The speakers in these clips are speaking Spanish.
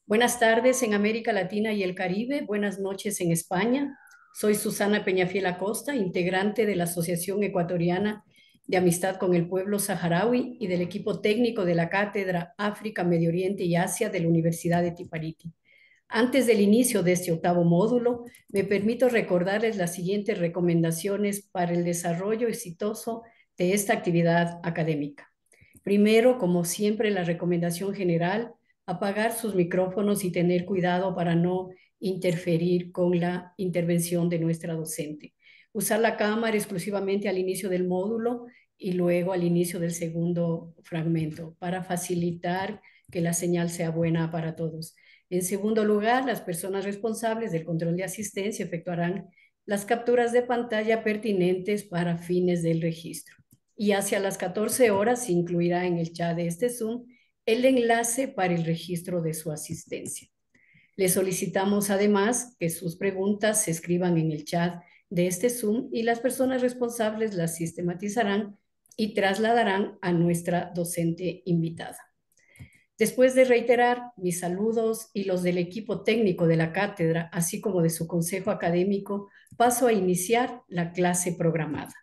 Buenas tardes en América Latina y el Caribe, buenas noches en España. Soy Susana Peñafiel Acosta, integrante de la Asociación Ecuatoriana de Amistad con el Pueblo Saharaui y del equipo técnico de la Cátedra África, Medio Oriente y Asia de la Universidad de Tifariti. Antes del inicio de este octavo módulo, me permito recordarles las siguientes recomendaciones para el desarrollo exitoso de esta actividad académica. Primero, como siempre, la recomendación general: apagar sus micrófonos y tener cuidado para no interferir con la intervención de nuestra docente. Usar la cámara exclusivamente al inicio del módulo y luego al inicio del segundo fragmento para facilitar que la señal sea buena para todos. En segundo lugar, las personas responsables del control de asistencia efectuarán las capturas de pantalla pertinentes para fines del registro. Y hacia las 14 horas se incluirá en el chat de este Zoom el enlace para el registro de su asistencia. Le solicitamos además que sus preguntas se escriban en el chat de este Zoom y las personas responsables las sistematizarán y trasladarán a nuestra docente invitada. Después de reiterar mis saludos y los del equipo técnico de la cátedra, así como de su consejo académico, paso a iniciar la clase programada.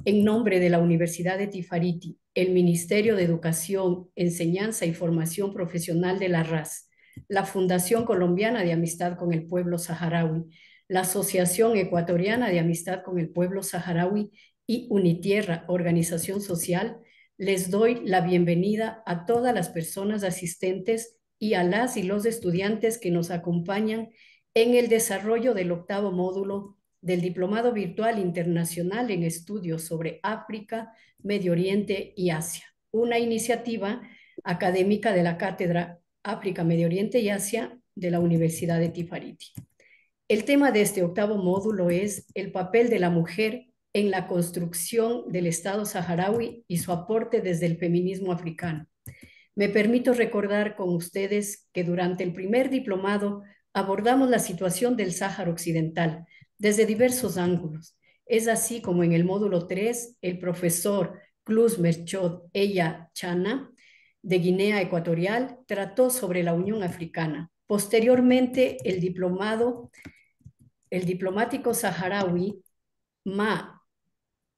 En nombre de la Universidad de Tifariti, el Ministerio de Educación, Enseñanza y Formación Profesional de la RAS, la Fundación Colombiana de Amistad con el Pueblo Saharaui, la Asociación Ecuatoriana de Amistad con el Pueblo Saharaui y Unitierra, organización social, les doy la bienvenida a todas las personas asistentes y a las y los estudiantes que nos acompañan en el desarrollo del octavo módulo del Diplomado Virtual Internacional en Estudios sobre África, Medio Oriente y Asia, una iniciativa académica de la Cátedra África, Medio Oriente y Asia de la Universidad de Tifariti. El tema de este octavo módulo es el papel de la mujer en la construcción del Estado saharaui y su aporte desde el feminismo africano. Me permito recordar con ustedes que durante el primer diplomado abordamos la situación del Sáhara Occidental desde diversos ángulos. Es así como en el módulo 3, el profesor Klus Merchot Eya Chana, de Guinea Ecuatorial, trató sobre la Unión Africana. Posteriormente, el diplomático saharaui Ma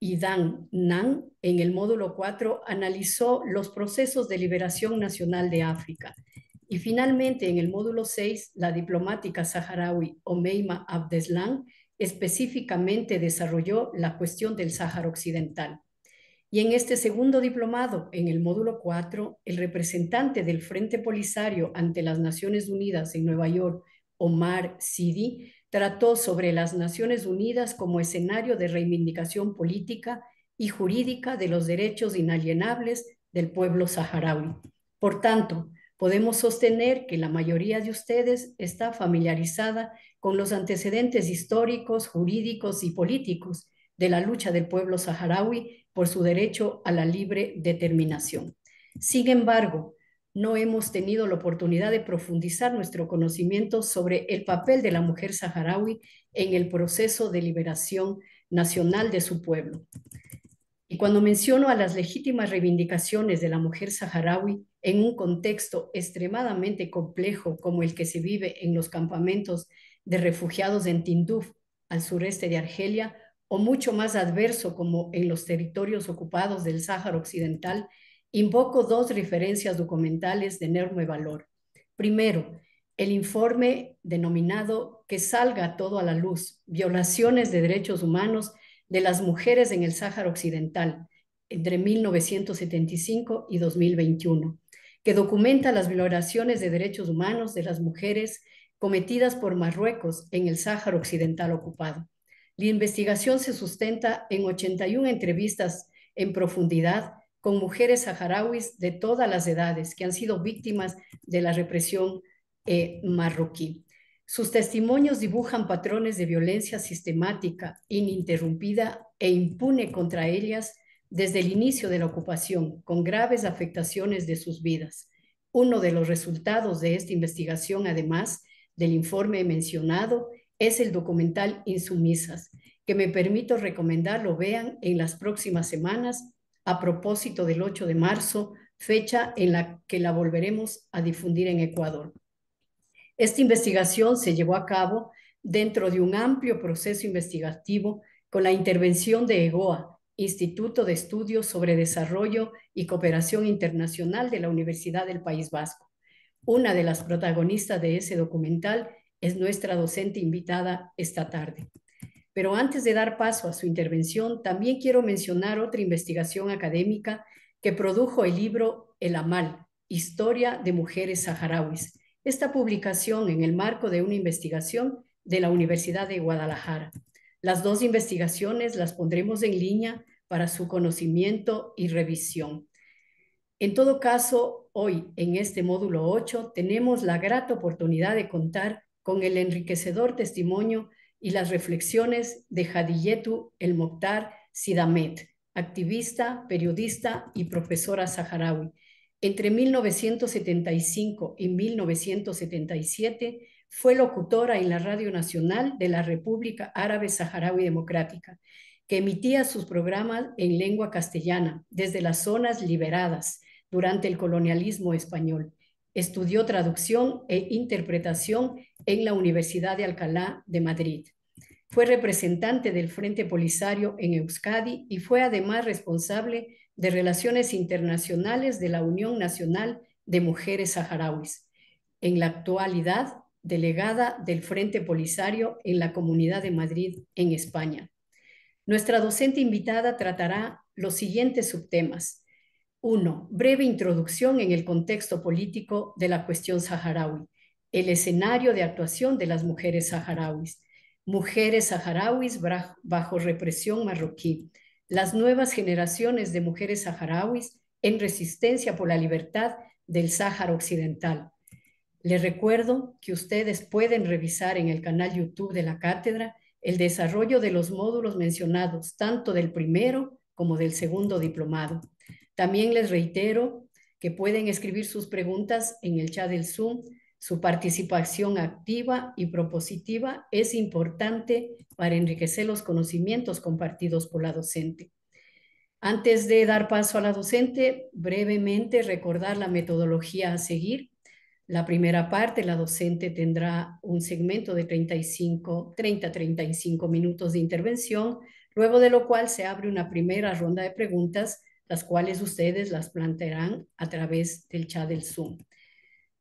Idan Nan, en el módulo 4, analizó los procesos de liberación nacional de África. Y finalmente, en el módulo 6, la diplomática saharaui Omeima Abdeslam específicamente desarrolló la cuestión del Sáhara Occidental. Y en este segundo diplomado, en el módulo 4, el representante del Frente Polisario ante las Naciones Unidas en Nueva York, Omar Sidi, trató sobre las Naciones Unidas como escenario de reivindicación política y jurídica de los derechos inalienables del pueblo saharaui. Por tanto, podemos sostener que la mayoría de ustedes está familiarizada con los antecedentes históricos, jurídicos y políticos de la lucha del pueblo saharaui por su derecho a la libre determinación. Sin embargo, no hemos tenido la oportunidad de profundizar nuestro conocimiento sobre el papel de la mujer saharaui en el proceso de liberación nacional de su pueblo. Y cuando menciono a las legítimas reivindicaciones de la mujer saharaui en un contexto extremadamente complejo como el que se vive en los campamentos de refugiados en Tinduf, al sureste de Argelia, o mucho más adverso como en los territorios ocupados del Sáhara Occidental, invoco dos referencias documentales de enorme valor. Primero, el informe denominado Que salga todo a la luz, violaciones de derechos humanos de las mujeres en el Sáhara Occidental entre 1975 y 2021, que documenta las violaciones de derechos humanos de las mujeres cometidas por Marruecos en el Sáhara Occidental ocupado. La investigación se sustenta en 81 entrevistas en profundidad con mujeres saharauis de todas las edades que han sido víctimas de la represión marroquí. Sus testimonios dibujan patrones de violencia sistemática, ininterrumpida e impune contra ellas desde el inicio de la ocupación, con graves afectaciones de sus vidas. Uno de los resultados de esta investigación, además del informe mencionado, es el documental Insumisas, que me permito recomendar lo vean en las próximas semanas a propósito del 8 de marzo, fecha en la que la volveremos a difundir en Ecuador. Esta investigación se llevó a cabo dentro de un amplio proceso investigativo con la intervención de EGOA, Instituto de Estudios sobre Desarrollo y Cooperación Internacional de la Universidad del País Vasco. Una de las protagonistas de ese documental es nuestra docente invitada esta tarde. Pero antes de dar paso a su intervención, también quiero mencionar otra investigación académica que produjo el libro El Amal, Historia de Mujeres Saharauis. Esta publicación en el marco de una investigación de la Universidad de Guadalajara. Las dos investigaciones las pondremos en línea para su conocimiento y revisión. En todo caso, hoy en este módulo 8 tenemos la grata oportunidad de contar con el enriquecedor testimonio y las reflexiones de Hadiyetu El Mokhtar Sidamet, activista, periodista y profesora saharaui. Entre 1975 y 1977 fue locutora en la Radio Nacional de la República Árabe Saharaui Democrática, que emitía sus programas en lengua castellana desde las zonas liberadas durante el colonialismo español. Estudió traducción e interpretación en la Universidad de Alcalá de Madrid. Fue representante del Frente Polisario en Euskadi y fue además responsable de Relaciones Internacionales de la Unión Nacional de Mujeres Saharauis. En la actualidad, delegada del Frente Polisario en la Comunidad de Madrid, en España. Nuestra docente invitada tratará los siguientes subtemas. 1. Breve introducción en el contexto político de la cuestión saharaui. El escenario de actuación de las mujeres saharauis. Mujeres saharauis bajo represión marroquí. Las nuevas generaciones de mujeres saharauis en resistencia por la libertad del Sáhara Occidental. Les recuerdo que ustedes pueden revisar en el canal YouTube de la cátedra el desarrollo de los módulos mencionados, tanto del primero como del segundo diplomado. También les reitero que pueden escribir sus preguntas en el chat del Zoom. Su participación activa y propositiva es importante para enriquecer los conocimientos compartidos por la docente. Antes de dar paso a la docente, brevemente recordar la metodología a seguir. La primera parte, la docente tendrá un segmento de 30-35 minutos de intervención, luego de lo cual se abre una primera ronda de preguntas, las cuales ustedes las plantearán a través del chat del Zoom.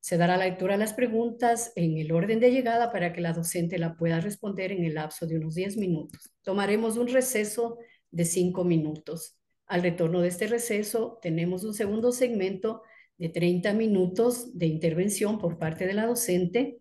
Se dará la lectura de las preguntas en el orden de llegada para que la docente la pueda responder en el lapso de unos 10 minutos. Tomaremos un receso de 5 minutos. Al retorno de este receso, tenemos un segundo segmento de 30 minutos de intervención por parte de la docente,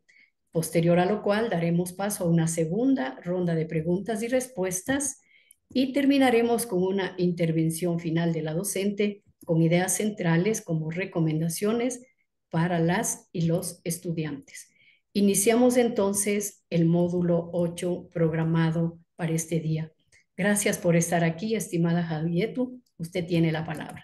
posterior a lo cual daremos paso a una segunda ronda de preguntas y respuestas y terminaremos con una intervención final de la docente con ideas centrales como recomendaciones para las y los estudiantes. Iniciamos entonces el módulo 8 programado para este día. Gracias por estar aquí, estimada Javietu. Usted tiene la palabra.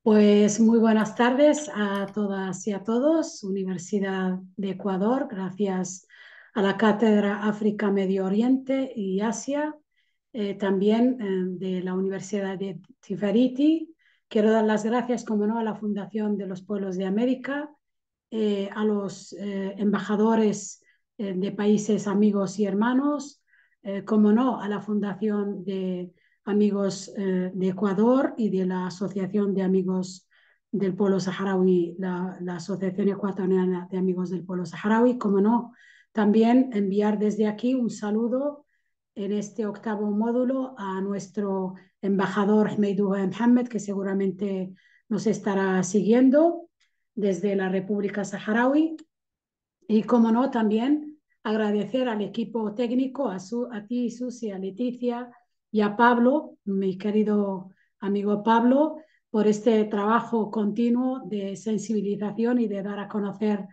Pues muy buenas tardes a todas y a todos. Universidad de Ecuador, gracias a la Cátedra África, Medio Oriente y Asia, también de la Universidad de Tifariti. Quiero dar las gracias, como no, a la Fundación de los Pueblos de América, a los embajadores de países amigos y hermanos, como no, a la Fundación de Amigos de Ecuador y de la Asociación de Amigos del Pueblo Saharaui, la Asociación Ecuatoriana de Amigos del Pueblo Saharaui, como no, también enviar desde aquí un saludo en este octavo módulo a nuestro embajador Hmeidou Mohamed, que seguramente nos estará siguiendo desde la República Saharaui. Y como no, también agradecer al equipo técnico, a ti, Susi, a Leticia y a Pablo, mi querido amigo Pablo, por este trabajo continuo de sensibilización y de dar a conocer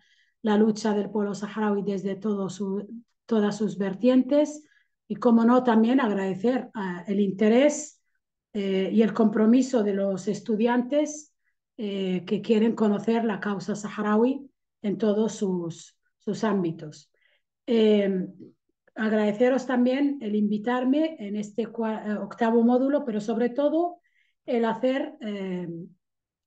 la lucha del pueblo saharaui desde todas sus vertientes. Y como no, también agradecer el interés y el compromiso de los estudiantes que quieren conocer la causa saharaui en todos sus ámbitos. Agradeceros también el invitarme en este octavo módulo, pero sobre todo el hacer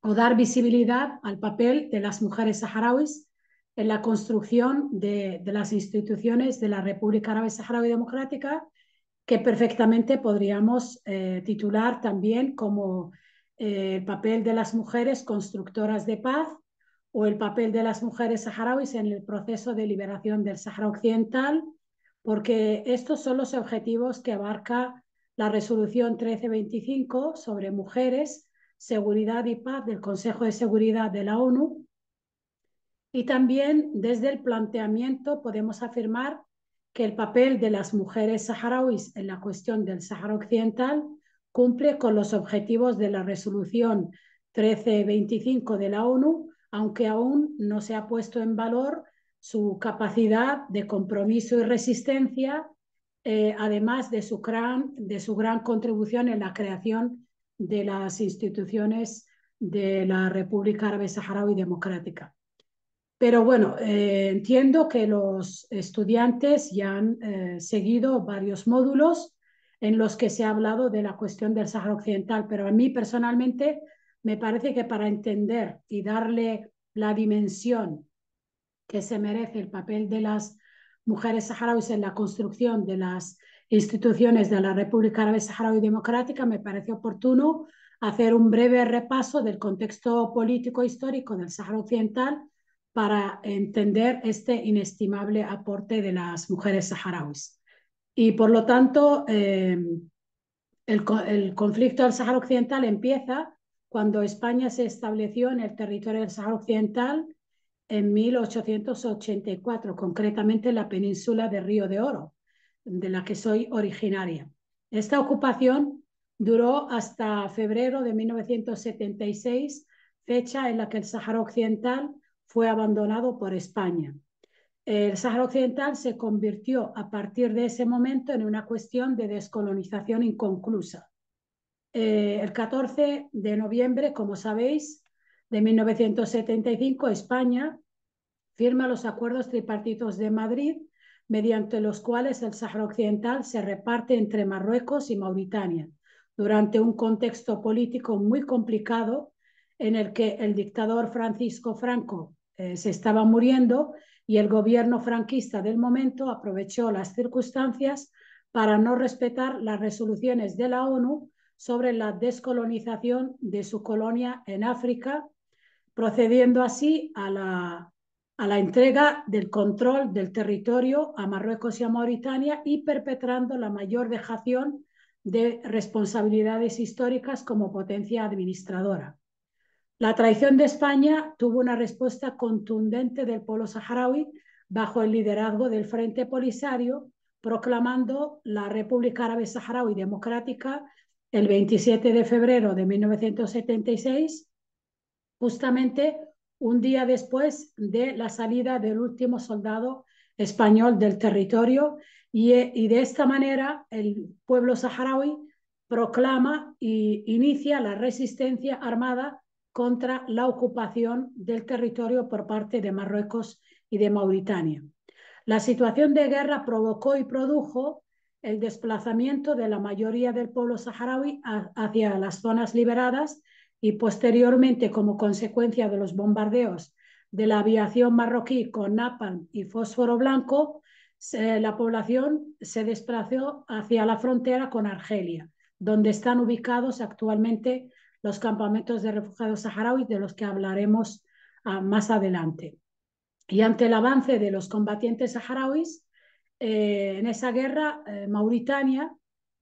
o dar visibilidad al papel de las mujeres saharauis en la construcción de las instituciones de la República Árabe Saharaui Democrática, que perfectamente podríamos titular también como el papel de las mujeres constructoras de paz o el papel de las mujeres saharauis en el proceso de liberación del Sáhara Occidental, porque estos son los objetivos que abarca la resolución 1325 sobre mujeres, seguridad y paz del Consejo de Seguridad de la ONU. Y también desde el planteamiento podemos afirmar que el papel de las mujeres saharauis en la cuestión del Sáhara Occidental cumple con los objetivos de la resolución 1325 de la ONU, aunque aún no se ha puesto en valor su capacidad de compromiso y resistencia, además de su gran contribución en la creación de las instituciones de la República Árabe Saharaui Democrática. Pero bueno, entiendo que los estudiantes ya han seguido varios módulos en los que se ha hablado de la cuestión del Sáhara Occidental, pero a mí personalmente me parece que para entender y darle la dimensión que se merece el papel de las mujeres saharauis en la construcción de las instituciones de la República Árabe Saharaui Democrática, me parece oportuno hacer un breve repaso del contexto político e histórico del Sáhara Occidental para entender este inestimable aporte de las mujeres saharauis. Y por lo tanto, el conflicto del Sáhara Occidental empieza cuando España se estableció en el territorio del Sáhara Occidental en 1884, concretamente en la península de Río de Oro, de la que soy originaria. Esta ocupación duró hasta febrero de 1976, fecha en la que el Sáhara Occidental fue abandonado por España. El Sáhara Occidental se convirtió a partir de ese momento en una cuestión de descolonización inconclusa. El 14 de noviembre, como sabéis, de 1975, España firma los acuerdos tripartitos de Madrid, mediante los cuales el Sáhara Occidental se reparte entre Marruecos y Mauritania, durante un contexto político muy complicado en el que el dictador Francisco Franco se estaba muriendo y el gobierno franquista del momento aprovechó las circunstancias para no respetar las resoluciones de la ONU sobre la descolonización de su colonia en África, procediendo así a la entrega del control del territorio a Marruecos y a Mauritania y perpetrando la mayor dejación de responsabilidades históricas como potencia administradora. La traición de España tuvo una respuesta contundente del pueblo saharaui bajo el liderazgo del Frente Polisario, proclamando la República Árabe Saharaui Democrática el 27 de febrero de 1976, justamente un día después de la salida del último soldado español del territorio, y de esta manera el pueblo saharaui proclama e inicia la resistencia armada contra la ocupación del territorio por parte de Marruecos y de Mauritania. La situación de guerra provocó y produjo el desplazamiento de la mayoría del pueblo saharaui hacia las zonas liberadas y posteriormente, como consecuencia de los bombardeos de la aviación marroquí con napalm y fósforo blanco, la población se desplazó hacia la frontera con Argelia, donde están ubicados actualmente los campamentos de refugiados saharauis, de los que hablaremos más adelante. Y ante el avance de los combatientes saharauis en esa guerra, Mauritania,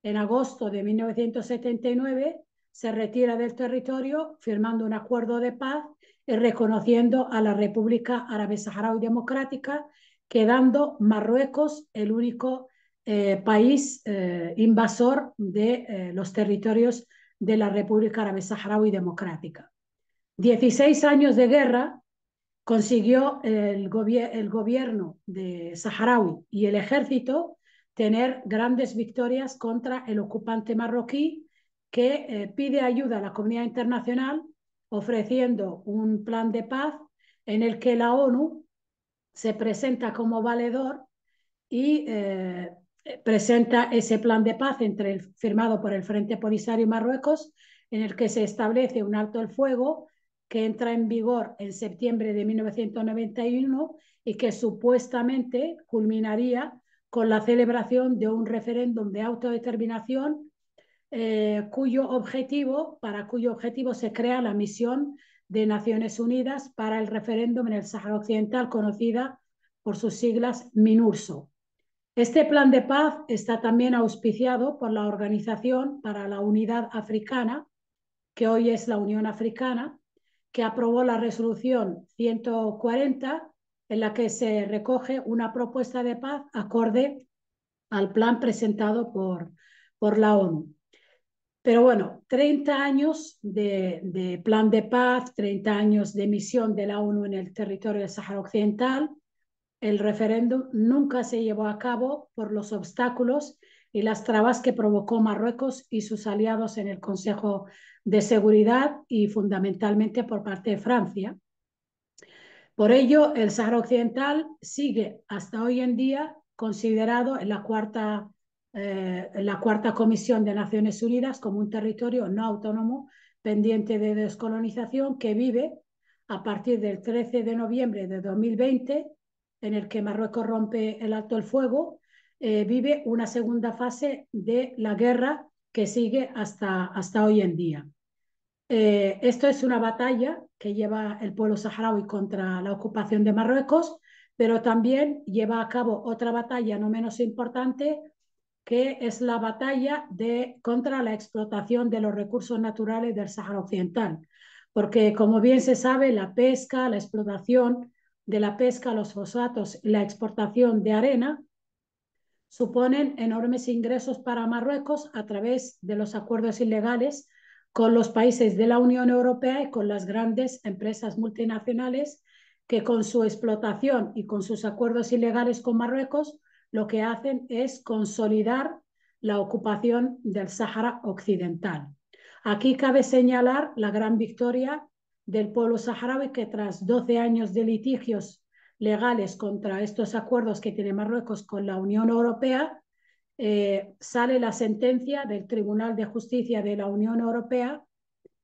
en agosto de 1979, se retira del territorio firmando un acuerdo de paz y reconociendo a la República Árabe Saharaui Democrática, quedando Marruecos el único país invasor de los territorios de la República Árabe Saharaui Democrática. 16 años de guerra consiguió el gobierno de saharaui y el ejército tener grandes victorias contra el ocupante marroquí, que pide ayuda a la comunidad internacional ofreciendo un plan de paz en el que la ONU se presenta como valedor y presenta ese plan de paz firmado por el Frente Polisario y Marruecos, en el que se establece un alto el fuego que entra en vigor en septiembre de 1991 y que supuestamente culminaría con la celebración de un referéndum de autodeterminación cuyo objetivo se crea la misión de Naciones Unidas para el referéndum en el Sáhara Occidental, conocida por sus siglas MINURSO. Este plan de paz está también auspiciado por la Organización para la Unidad Africana, que hoy es la Unión Africana, que aprobó la resolución 140, en la que se recoge una propuesta de paz acorde al plan presentado por la ONU. Pero bueno, 30 años de plan de paz, 30 años de misión de la ONU en el territorio del Sáhara Occidental. El referéndum nunca se llevó a cabo por los obstáculos y las trabas que provocó Marruecos y sus aliados en el Consejo de Seguridad y fundamentalmente por parte de Francia. Por ello, el Sáhara Occidental sigue hasta hoy en día considerado en la cuarta Comisión de Naciones Unidas como un territorio no autónomo pendiente de descolonización que vive a partir del 13 de noviembre de 2020, en el que Marruecos rompe el alto el fuego, vive una segunda fase de la guerra que sigue hasta hoy en día. Esto es una batalla que lleva el pueblo saharaui contra la ocupación de Marruecos, pero también lleva a cabo otra batalla no menos importante, que es la batalla contra la explotación de los recursos naturales del Sáhara Occidental. Porque, como bien se sabe, la pesca, la explotación de la pesca, los fosfatos y la exportación de arena suponen enormes ingresos para Marruecos a través de los acuerdos ilegales con los países de la Unión Europea y con las grandes empresas multinacionales que con su explotación y con sus acuerdos ilegales con Marruecos lo que hacen es consolidar la ocupación del Sáhara Occidental. Aquí cabe señalar la gran victoria del pueblo saharaui que tras 12 años de litigios legales contra estos acuerdos que tiene Marruecos con la Unión Europea, sale la sentencia del Tribunal de Justicia de la Unión Europea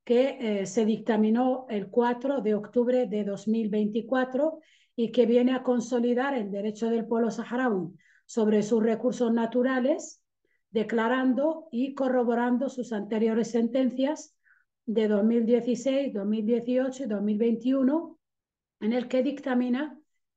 que se dictaminó el 4 de octubre de 2024 y que viene a consolidar el derecho del pueblo saharaui sobre sus recursos naturales, declarando y corroborando sus anteriores sentencias de 2016, 2018 y 2021, en el que dictamina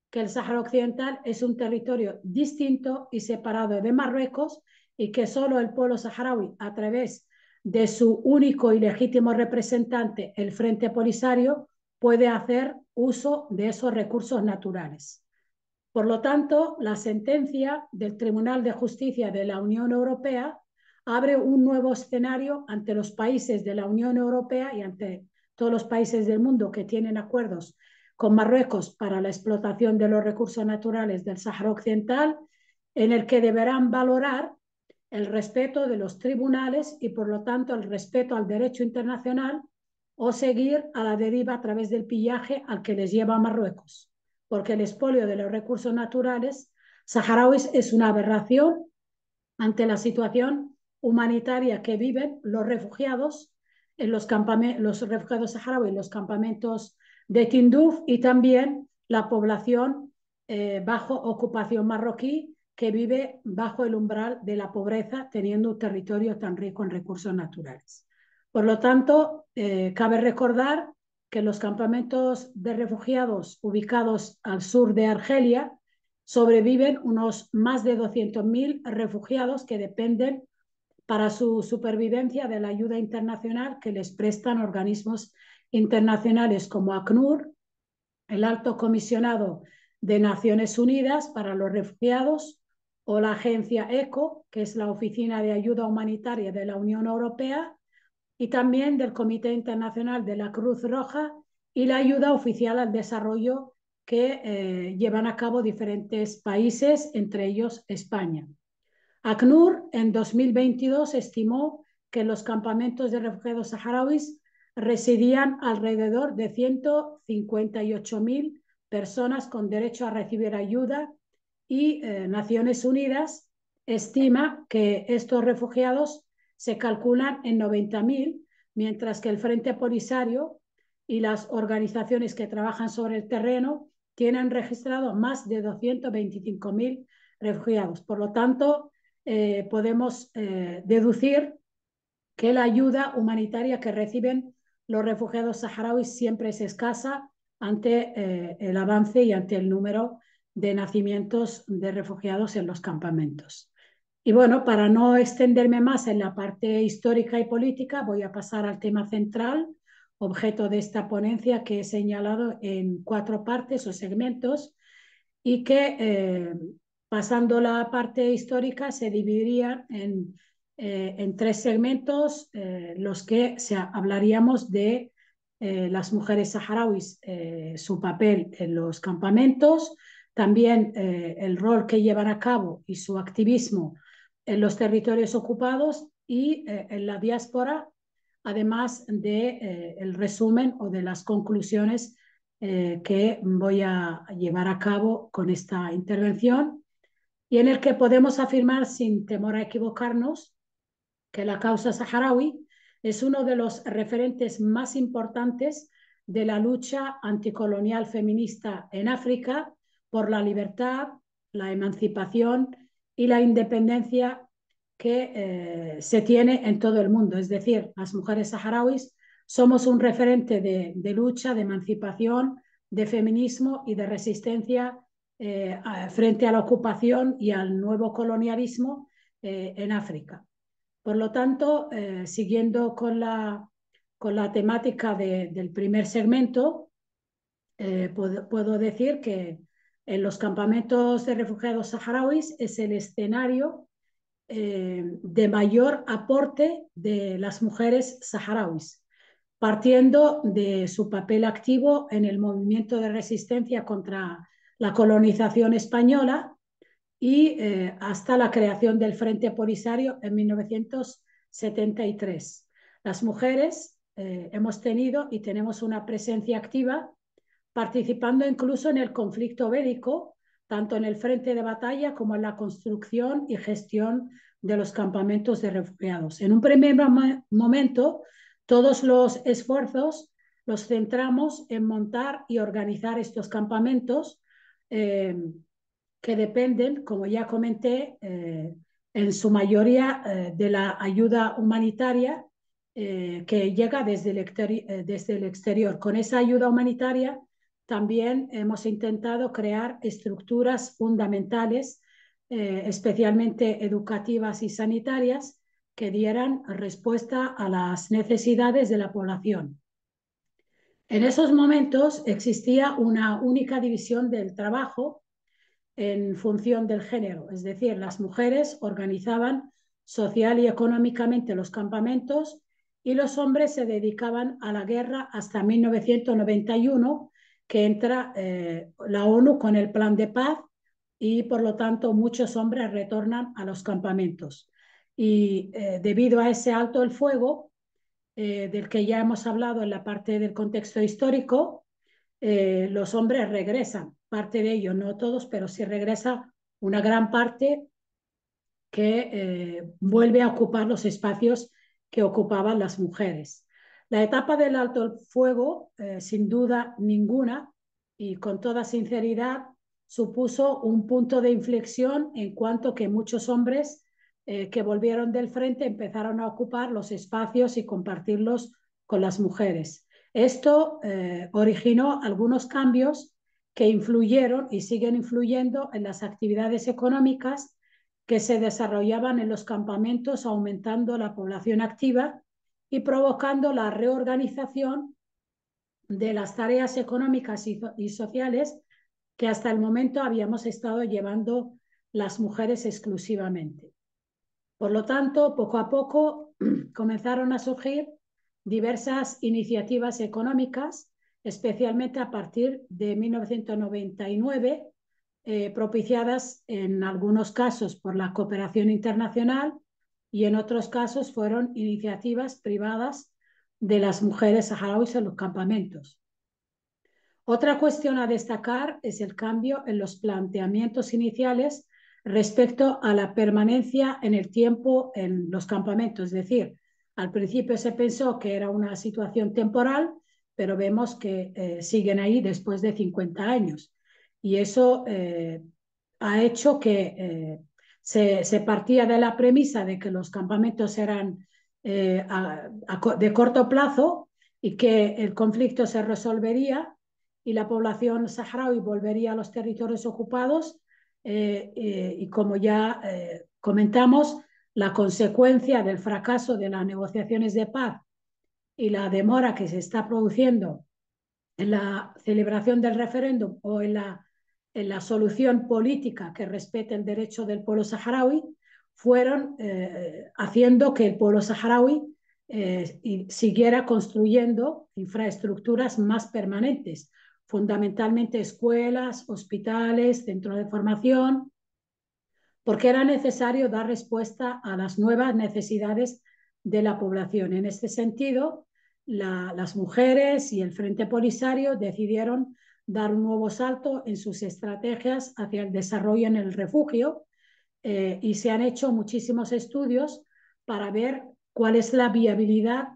que el Sáhara Occidental es un territorio distinto y separado de Marruecos y que solo el pueblo saharaui, a través de su único y legítimo representante, el Frente Polisario, puede hacer uso de esos recursos naturales. Por lo tanto, la sentencia del Tribunal de Justicia de la Unión Europea abre un nuevo escenario ante los países de la Unión Europea y ante todos los países del mundo que tienen acuerdos con Marruecos para la explotación de los recursos naturales del Sáhara Occidental, en el que deberán valorar el respeto de los tribunales y, por lo tanto, el respeto al derecho internacional o seguir a la deriva a través del pillaje al que les lleva a Marruecos. Porque el expolio de los recursos naturales saharauis es una aberración ante la situación humanitaria que viven los refugiados en los refugiados saharauis en los campamentos de Tinduf y también la población bajo ocupación marroquí que vive bajo el umbral de la pobreza teniendo un territorio tan rico en recursos naturales. Por lo tanto, cabe recordar que los campamentos de refugiados ubicados al sur de Argelia sobreviven unos más de 200.000 refugiados que dependen para su supervivencia de la ayuda internacional que les prestan organismos internacionales como ACNUR, el Alto Comisionado de Naciones Unidas para los Refugiados, o la agencia ECHO, que es la Oficina de Ayuda Humanitaria de la Unión Europea, y también del Comité Internacional de la Cruz Roja y la ayuda oficial al desarrollo que llevan a cabo diferentes países, entre ellos España. ACNUR en 2022 estimó que en los campamentos de refugiados saharauis residían alrededor de 158.000 personas con derecho a recibir ayuda y Naciones Unidas estima que estos refugiados se calculan en 90.000, mientras que el Frente Polisario y las organizaciones que trabajan sobre el terreno tienen registrado más de 225.000 refugiados. Por lo tanto, podemos deducir que la ayuda humanitaria que reciben los refugiados saharauis siempre es escasa ante el avance y ante el número de nacimientos de refugiados en los campamentos. Y bueno, para no extenderme más en la parte histórica y política, voy a pasar al tema central, objeto de esta ponencia que he señalado en 4 partes o segmentos y que pasando la parte histórica se dividiría en 3 segmentos, los que hablaríamos de las mujeres saharauis, su papel en los campamentos, también el rol que llevan a cabo y su activismo en los territorios ocupados y en la diáspora, además de el resumen o de las conclusiones que voy a llevar a cabo con esta intervención y en el que podemos afirmar sin temor a equivocarnos que la causa saharaui es uno de los referentes más importantes de la lucha anticolonial feminista en África por la libertad, la emancipación y la independencia que se tiene en todo el mundo. Es decir, las mujeres saharauis somos un referente de lucha, de emancipación, de feminismo y de resistencia frente a la ocupación y al nuevo colonialismo en África. Por lo tanto, siguiendo con la temática del primer segmento, puedo decir que en los campamentos de refugiados saharauis es el escenario de mayor aporte de las mujeres saharauis, partiendo de su papel activo en el movimiento de resistencia contra la colonización española y hasta la creación del Frente Polisario en 1973. Las mujeres hemos tenido y tenemos una presencia activa, participando incluso en el conflicto bélico, tanto en el frente de batalla como en la construcción y gestión de los campamentos de refugiados. En un primer momento, todos los esfuerzos los centramos en montar y organizar estos campamentos que dependen, como ya comenté, en su mayoría de la ayuda humanitaria que llega desde el exterior. Con esa ayuda humanitaria también hemos intentado crear estructuras fundamentales, especialmente educativas y sanitarias, que dieran respuesta a las necesidades de la población. En esos momentos existía una única división del trabajo en función del género, es decir, las mujeres organizaban social y económicamente los campamentos y los hombres se dedicaban a la guerra hasta 1991, que entra la ONU con el plan de paz y por lo tanto muchos hombres retornan a los campamentos. Y debido a ese alto el fuego, del que ya hemos hablado en la parte del contexto histórico, los hombres regresan, parte de ellos, no todos, pero sí regresa una gran parte que vuelve a ocupar los espacios que ocupaban las mujeres. La etapa del alto el fuego, sin duda ninguna, y con toda sinceridad, supuso un punto de inflexión en cuanto que muchos hombres que volvieron del frente empezaron a ocupar los espacios y compartirlos con las mujeres. Esto originó algunos cambios que influyeron y siguen influyendo en las actividades económicas que se desarrollaban en los campamentos, aumentando la población activa y provocando la reorganización de las tareas económicas y sociales que hasta el momento habíamos estado llevando las mujeres exclusivamente. Por lo tanto, poco a poco comenzaron a surgir diversas iniciativas económicas, especialmente a partir de 1999, propiciadas en algunos casos por la cooperación internacional y en otros casos fueron iniciativas privadas de las mujeres saharauis en los campamentos. Otra cuestión a destacar es el cambio en los planteamientos iniciales respecto a la permanencia en el tiempo en los campamentos. Es decir, al principio se pensó que era una situación temporal, pero vemos que siguen ahí después de 50 años. Y eso ha hecho que se partía de la premisa de que los campamentos eran de corto plazo y que el conflicto se resolvería y la población saharaui volvería a los territorios ocupados y como ya comentamos, la consecuencia del fracaso de las negociaciones de paz y la demora que se está produciendo en la celebración del referéndum o en la solución política que respete el derecho del pueblo saharaui, fueron haciendo que el pueblo saharaui siguiera construyendo infraestructuras más permanentes, fundamentalmente escuelas, hospitales, centros de formación, porque era necesario dar respuesta a las nuevas necesidades de la población. En este sentido, las mujeres y el Frente Polisario decidieron dar un nuevo salto en sus estrategias hacia el desarrollo en el refugio y se han hecho muchísimos estudios para ver cuál es la viabilidad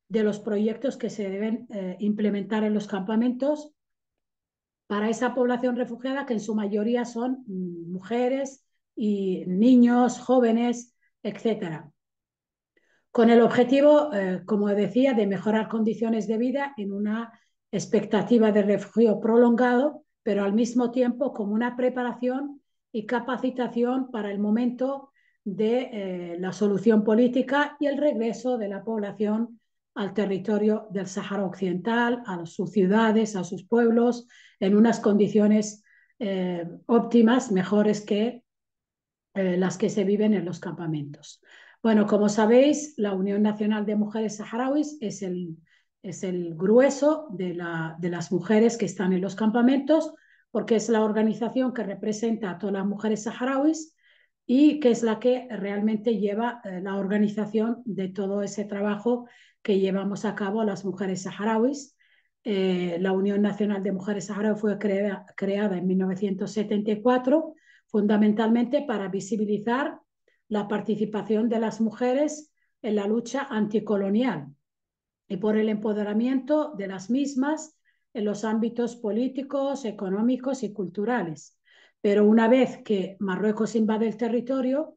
de los proyectos que se deben implementar en los campamentos para esa población refugiada, que en su mayoría son mujeres y niños, jóvenes, etcétera, con el objetivo, como decía, de mejorar condiciones de vida en una expectativa de refugio prolongado, pero al mismo tiempo como una preparación y capacitación para el momento de la solución política y el regreso de la población al territorio del Sáhara Occidental, a sus ciudades, a sus pueblos, en unas condiciones óptimas, mejores que las que se viven en los campamentos. Bueno, como sabéis, la Unión Nacional de Mujeres Saharauis es el grueso de las mujeres que están en los campamentos, porque es la organización que representa a todas las mujeres saharauis y que es la que realmente lleva la organización de todo ese trabajo que llevamos a cabo las mujeres saharauis. La Unión Nacional de Mujeres Saharauis fue creada en 1974 fundamentalmente para visibilizar la participación de las mujeres en la lucha anticolonial y por el empoderamiento de las mismas en los ámbitos políticos, económicos y culturales. Pero una vez que Marruecos invade el territorio,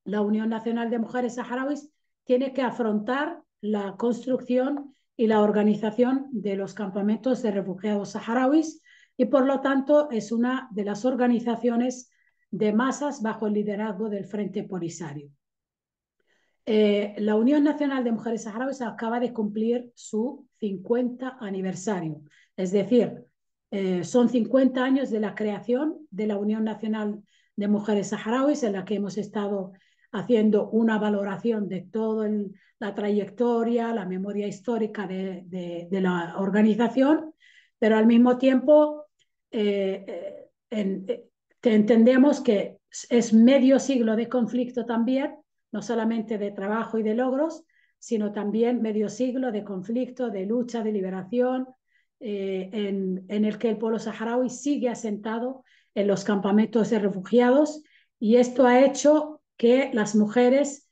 la Unión Nacional de Mujeres Saharauis tiene que afrontar la construcción y la organización de los campamentos de refugiados saharauis y por lo tanto es una de las organizaciones de masas bajo el liderazgo del Frente Polisario. La Unión Nacional de Mujeres Saharauis acaba de cumplir su 50 aniversario, es decir, son 50 años de la creación de la Unión Nacional de Mujeres Saharauis, en la que hemos estado haciendo una valoración de toda la trayectoria, la memoria histórica de la organización, pero al mismo tiempo entendemos que es medio siglo de conflicto también, no solamente de trabajo y de logros, sino también medio siglo de conflicto, de lucha, de liberación, en el que el pueblo saharaui sigue asentado en los campamentos de refugiados y esto ha hecho que las mujeres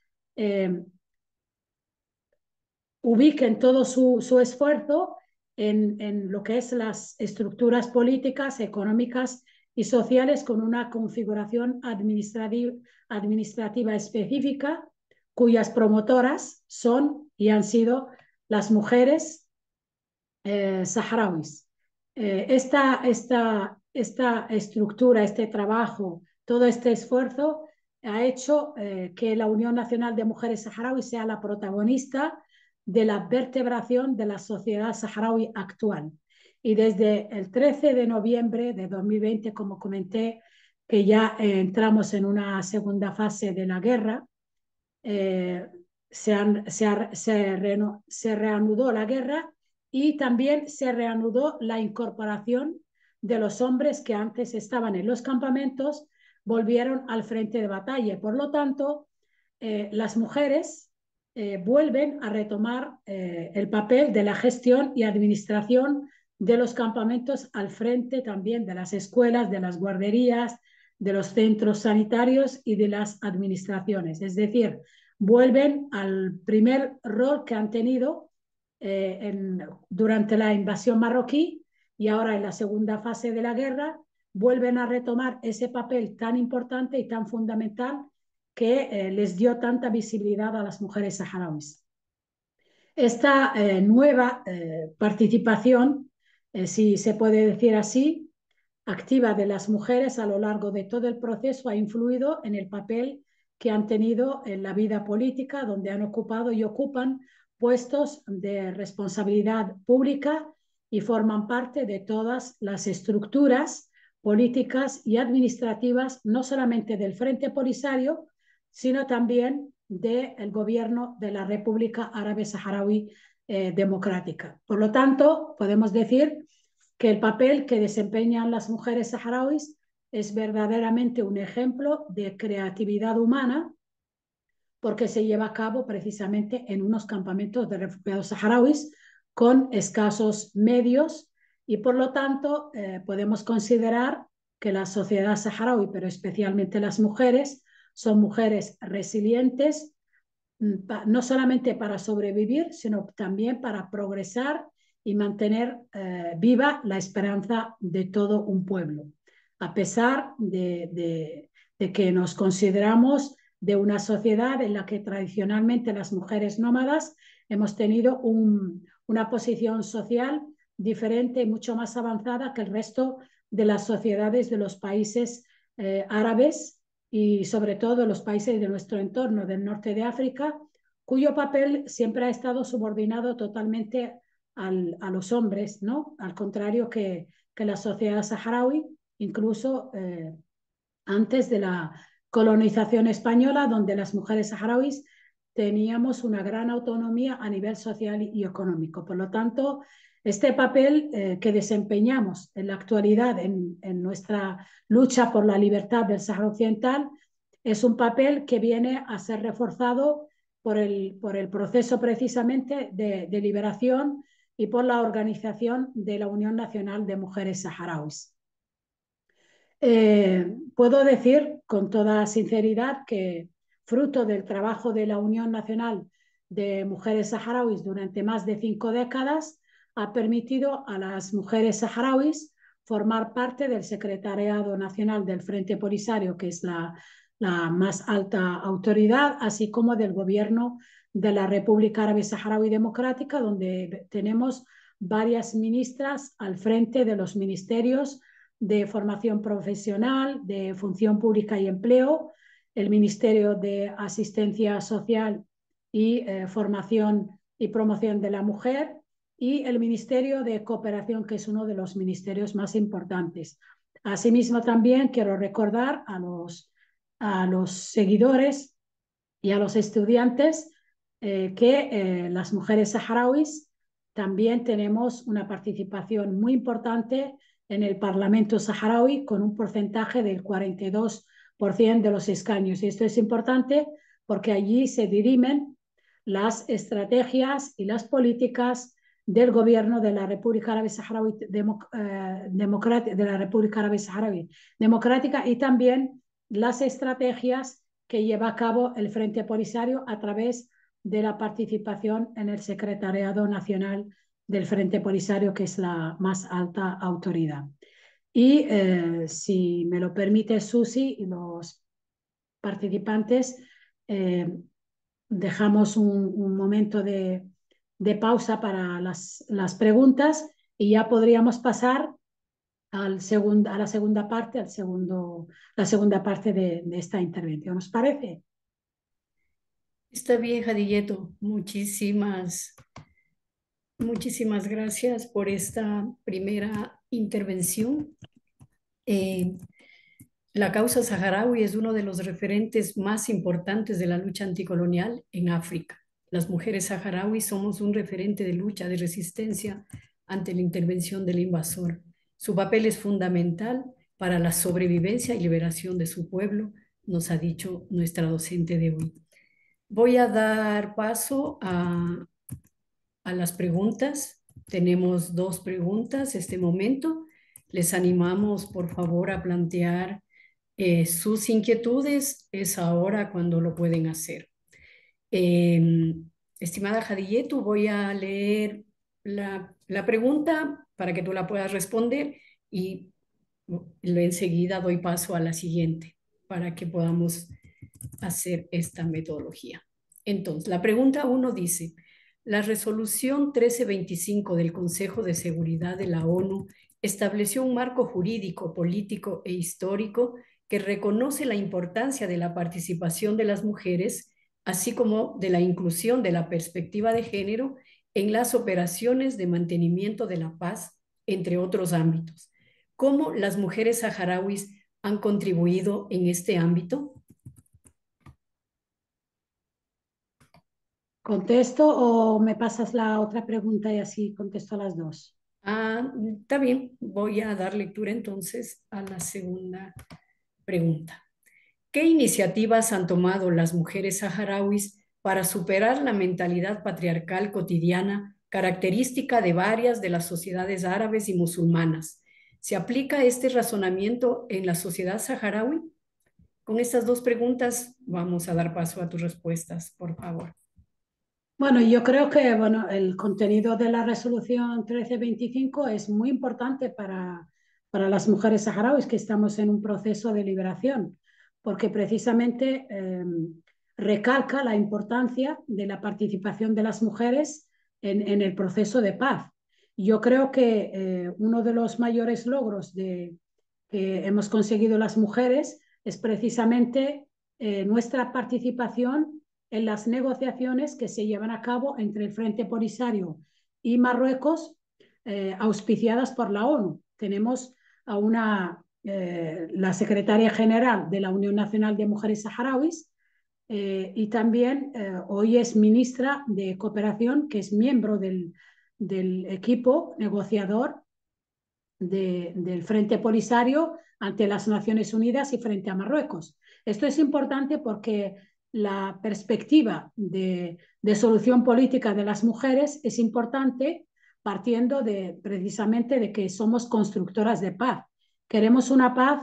ubiquen todo su esfuerzo en lo que es las estructuras políticas, económicas y sociales con una configuración administrativa específica cuyas promotoras son y han sido las mujeres saharauis. Esta estructura, este trabajo, todo este esfuerzo ha hecho que la Unión Nacional de Mujeres Saharauis sea la protagonista de la vertebración de la sociedad saharaui actual. Y desde el 13 de noviembre de 2020, como comenté, que ya entramos en una segunda fase de la guerra, se reanudó la guerra y también se reanudó la incorporación de los hombres que antes estaban en los campamentos, volvieron al frente de batalla. Por lo tanto, las mujeres vuelven a retomar el papel de la gestión y administración de los campamentos al frente también de las escuelas, de las guarderías, de los centros sanitarios y de las administraciones. Es decir, vuelven al primer rol que han tenido durante la invasión marroquí y ahora en la segunda fase de la guerra vuelven a retomar ese papel tan importante y tan fundamental que les dio tanta visibilidad a las mujeres saharauis. Esta nueva participación, si se puede decir así, activa de las mujeres a lo largo de todo el proceso ha influido en el papel que han tenido en la vida política, donde han ocupado y ocupan puestos de responsabilidad pública y forman parte de todas las estructuras políticas y administrativas, no solamente del Frente Polisario, sino también del gobierno de la República Árabe Saharaui Democrática. Por lo tanto, podemos decir que el papel que desempeñan las mujeres saharauis es verdaderamente un ejemplo de creatividad humana porque se lleva a cabo precisamente en unos campamentos de refugiados saharauis con escasos medios y por lo tanto podemos considerar que la sociedad saharaui, pero especialmente las mujeres, son mujeres resilientes, no solamente para sobrevivir, sino también para progresar y mantener viva la esperanza de todo un pueblo, a pesar de que nos consideramos de una sociedad en la que tradicionalmente las mujeres nómadas hemos tenido una posición social diferente y mucho más avanzada que el resto de las sociedades de los países árabes y sobre todo los países de nuestro entorno del norte de África, cuyo papel siempre ha estado subordinado totalmente a los hombres, ¿no? Al contrario que la sociedad saharaui, incluso antes de la colonización española, donde las mujeres saharauis teníamos una gran autonomía a nivel social y económico. Por lo tanto, este papel que desempeñamos en la actualidad en nuestra lucha por la libertad del Sáhara Occidental es un papel que viene a ser reforzado por el proceso precisamente de liberación y por la organización de la Unión Nacional de Mujeres Saharauis. Puedo decir con toda sinceridad que fruto del trabajo de la Unión Nacional de Mujeres Saharauis durante más de 5 décadas, ha permitido a las mujeres saharauis formar parte del Secretariado Nacional del Frente Polisario, que es la más alta autoridad, así como del gobierno de la República Árabe Saharaui Democrática, donde tenemos varias ministras al frente de los ministerios de formación profesional, de función pública y empleo, el Ministerio de Asistencia Social y Formación y Promoción de la Mujer y el Ministerio de Cooperación, que es uno de los ministerios más importantes. Asimismo, también quiero recordar a los seguidores y a los estudiantes que las mujeres saharauis también tenemos una participación muy importante en el Parlamento saharaui con un porcentaje del 42% de los escaños. Y esto es importante porque allí se dirimen las estrategias y las políticas del gobierno de la República Árabe Saharaui Democrática y también las estrategias que lleva a cabo el Frente Polisario a través de la participación en el Secretariado Nacional del Frente Polisario, que es la más alta autoridad. Y si me lo permite Susi y los participantes, dejamos un momento de pausa para las preguntas y ya podríamos pasar a la segunda parte, la segunda parte de esta intervención. ¿Os parece? Está bien, Jadilleto. Muchísimas gracias por esta primera intervención. La causa saharaui es uno de los referentes más importantes de la lucha anticolonial en África. Las mujeres saharauis somos un referente de lucha, de resistencia ante la intervención del invasor. Su papel es fundamental para la sobrevivencia y liberación de su pueblo, nos ha dicho nuestra docente de hoy. Voy a dar paso a las preguntas. Tenemos 2 preguntas en este momento. Les animamos, por favor, a plantear sus inquietudes. Es ahora cuando lo pueden hacer. Estimada Jadilletu, voy a leer la pregunta para que tú la puedas responder y enseguida doy paso a la siguiente para que podamos hacer esta metodología. Entonces, la pregunta 1 dice, la resolución 1325 del Consejo de Seguridad de la ONU estableció un marco jurídico, político e histórico que reconoce la importancia de la participación de las mujeres, así como de la inclusión de la perspectiva de género en las operaciones de mantenimiento de la paz, entre otros ámbitos. ¿Cómo las mujeres saharauis han contribuido en este ámbito? ¿Contesto o me pasas la otra pregunta y así contesto a las dos? Está bien, voy a dar lectura entonces a la segunda pregunta. ¿Qué iniciativas han tomado las mujeres saharauis para superar la mentalidad patriarcal cotidiana, característica de varias de las sociedades árabes y musulmanas? ¿Se aplica este razonamiento en la sociedad saharaui? Con estas dos preguntas vamos a dar paso a tus respuestas, por favor. Bueno, yo creo que el contenido de la resolución 1325 es muy importante para las mujeres saharauis que estamos en un proceso de liberación, porque precisamente recalca la importancia de la participación de las mujeres en el proceso de paz. Yo creo que uno de los mayores logros que hemos conseguido las mujeres es precisamente nuestra participación en las negociaciones que se llevan a cabo entre el Frente Polisario y Marruecos, auspiciadas por la ONU. Tenemos a la secretaria general de la Unión Nacional de Mujeres Saharauis y también hoy es ministra de Cooperación, que es miembro del equipo negociador del Frente Polisario ante las Naciones Unidas y frente a Marruecos. Esto es importante porque la perspectiva de solución política de las mujeres es importante partiendo precisamente de que somos constructoras de paz. Queremos una paz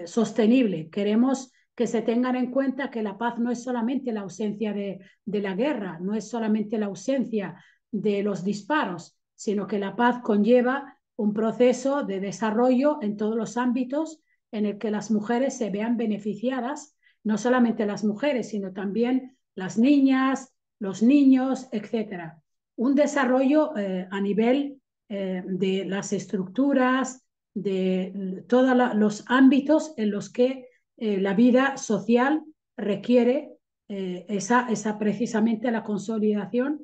sostenible, queremos que se tengan en cuenta que la paz no es solamente la ausencia de la guerra, no es solamente la ausencia de los disparos, sino que la paz conlleva un proceso de desarrollo en todos los ámbitos en el que las mujeres se vean beneficiadas, no solamente las mujeres, sino también las niñas, los niños, etcétera. Un desarrollo a nivel de las estructuras, de todos los ámbitos en los que la vida social requiere esa precisamente la consolidación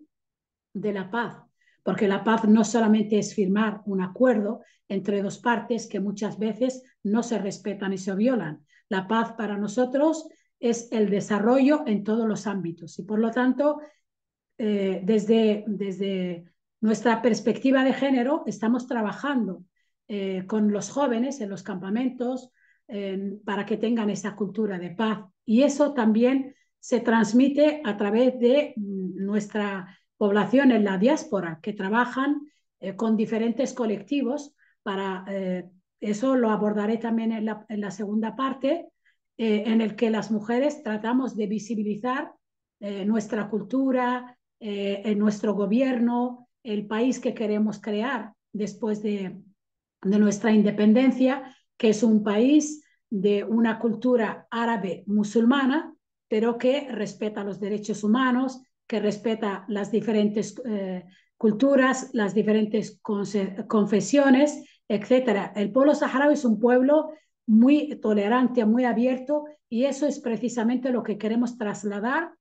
de la paz, porque la paz no solamente es firmar un acuerdo entre dos partes que muchas veces no se respetan y se violan. La paz para nosotros es el desarrollo en todos los ámbitos y por lo tanto, desde nuestra perspectiva de género, estamos trabajando con los jóvenes en los campamentos para que tengan esa cultura de paz y eso también se transmite a través de nuestra población en la diáspora que trabajan con diferentes colectivos para eso lo abordaré también en la segunda parte en el que las mujeres tratamos de visibilizar nuestra cultura, en nuestro gobierno, el país que queremos crear después de nuestra independencia, que es un país de una cultura árabe musulmana, pero que respeta los derechos humanos, que respeta las diferentes culturas, las diferentes confesiones, etcétera. El pueblo saharaui es un pueblo muy tolerante, muy abierto, y eso es precisamente lo que queremos trasladar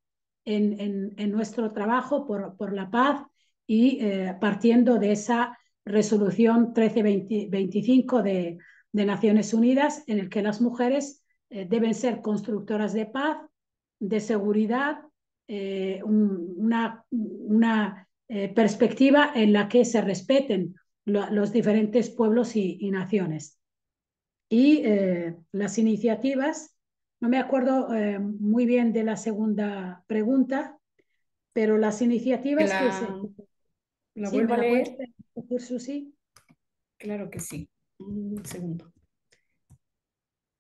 en nuestro trabajo por la paz y partiendo de esa resolución 1325 de Naciones Unidas, en el que las mujeres deben ser constructoras de paz, de seguridad, una perspectiva en la que se respeten los diferentes pueblos y naciones. Y las iniciativas, no me acuerdo muy bien de la segunda pregunta, pero las iniciativas que se... La Sí, vuelvo ¿me a la puedes leer. decir, Susi? Claro que sí. Un segundo.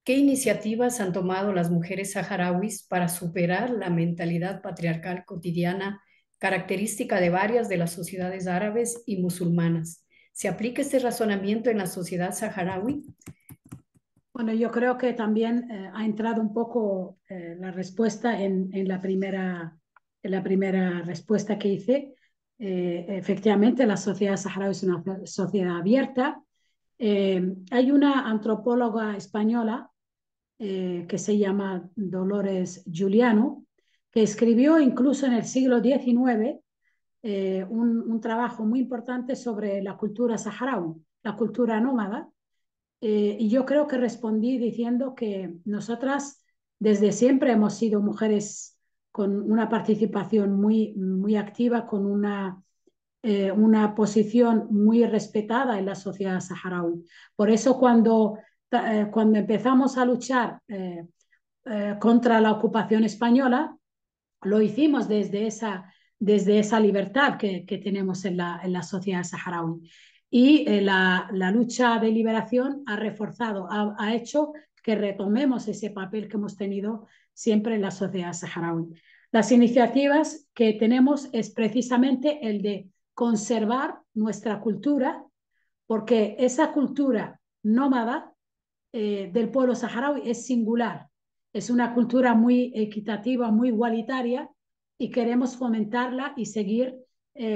¿Qué iniciativas han tomado las mujeres saharauis para superar la mentalidad patriarcal cotidiana, característica de varias de las sociedades árabes y musulmanas? ¿Se aplica este razonamiento en la sociedad saharaui? Bueno, yo creo que también ha entrado un poco la respuesta en la primera respuesta que hice. Efectivamente, la sociedad saharaui es una sociedad abierta. Hay una antropóloga española que se llama Dolores Giuliano, que escribió incluso en el siglo XIX un trabajo muy importante sobre la cultura saharaui, la cultura nómada. Y yo creo que respondí diciendo que nosotras desde siempre hemos sido mujeres con una participación muy activa, con una posición muy respetada en la sociedad saharaui. Por eso cuando empezamos a luchar contra la ocupación española, lo hicimos desde esa libertad que tenemos en la sociedad saharaui. Y la lucha de liberación ha reforzado, ha hecho que retomemos ese papel que hemos tenido siempre en la sociedad saharaui. Las iniciativas que tenemos es precisamente el de conservar nuestra cultura, porque esa cultura nómada del pueblo saharaui es singular, es una cultura muy equitativa, muy igualitaria y queremos fomentarla y seguir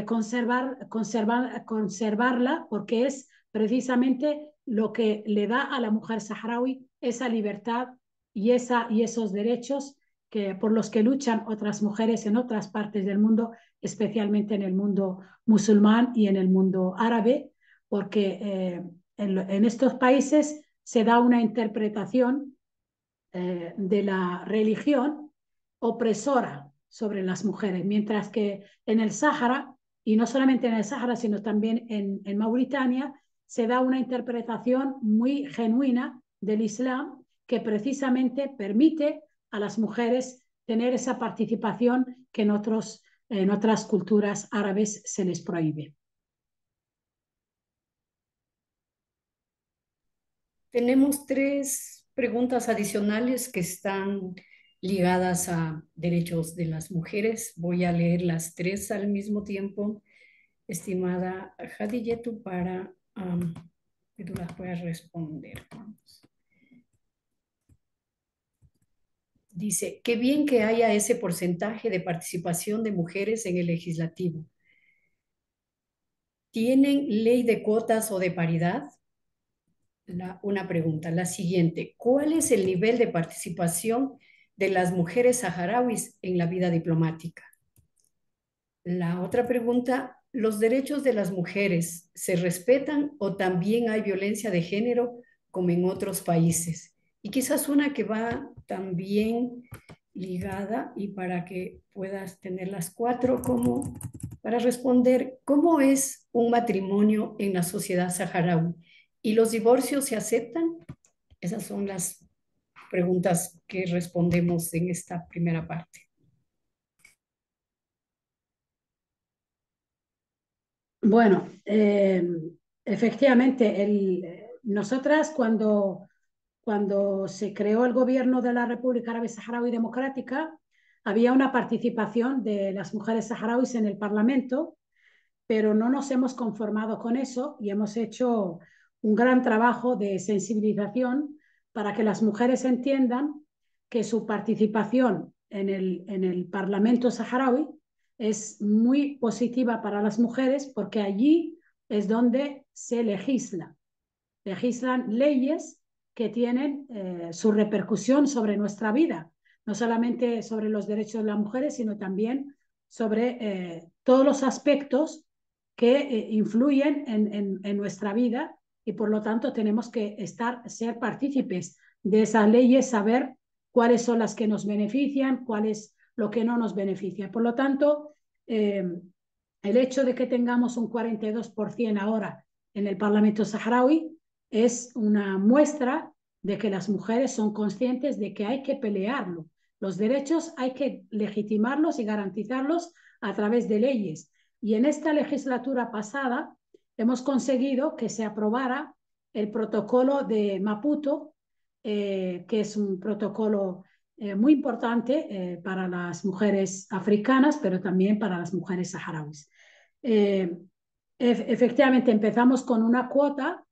conservarla porque es precisamente lo que le da a la mujer saharaui esa libertad y esos derechos por los que luchan otras mujeres en otras partes del mundo, especialmente en el mundo musulmán y en el mundo árabe, porque en estos países se da una interpretación de la religión opresora sobre las mujeres, mientras que en el Sáhara, y no solamente en el Sáhara, sino también en Mauritania, se da una interpretación muy genuina del Islam que precisamente permite a las mujeres tener esa participación que en otras culturas árabes se les prohíbe. Tenemos tres preguntas adicionales que están ligadas a derechos de las mujeres. Voy a leer las tres al mismo tiempo, estimada Hadiyetu, para que tú las puedas responder. Dice, qué bien que haya ese porcentaje de participación de mujeres en el legislativo. ¿Tienen ley de cuotas o de paridad? Una pregunta. La siguiente, ¿cuál es el nivel de participación de las mujeres saharauis en la vida diplomática? La otra pregunta, ¿los derechos de las mujeres se respetan o también hay violencia de género como en otros países? Y quizás una que va también ligada y para que puedas tener las cuatro como para responder, ¿cómo es un matrimonio en la sociedad saharaui? ¿Y los divorcios se aceptan? Esas son las preguntas que respondemos en esta primera parte. Bueno, efectivamente, nosotras cuando se creó el gobierno de la República Árabe Saharaui Democrática, había una participación de las mujeres saharauis en el Parlamento, pero no nos hemos conformado con eso y hemos hecho un gran trabajo de sensibilización para que las mujeres entiendan que su participación en el Parlamento saharaui es muy positiva para las mujeres porque allí es donde se legislan leyes que tienen su repercusión sobre nuestra vida, no solamente sobre los derechos de las mujeres, sino también sobre todos los aspectos que influyen en nuestra vida y por lo tanto tenemos que ser partícipes de esas leyes, saber cuáles son las que nos benefician, cuál es lo que no nos beneficia. Por lo tanto, el hecho de que tengamos un 42% ahora en el Parlamento saharaui es una muestra de que las mujeres son conscientes de que hay que pelearlo. Los derechos hay que legitimarlos y garantizarlos a través de leyes. Y en esta legislatura pasada hemos conseguido que se aprobara el protocolo de Maputo, que es un protocolo muy importante para las mujeres africanas, pero también para las mujeres saharauis. Eh, Efectivamente, empezamos con una cuota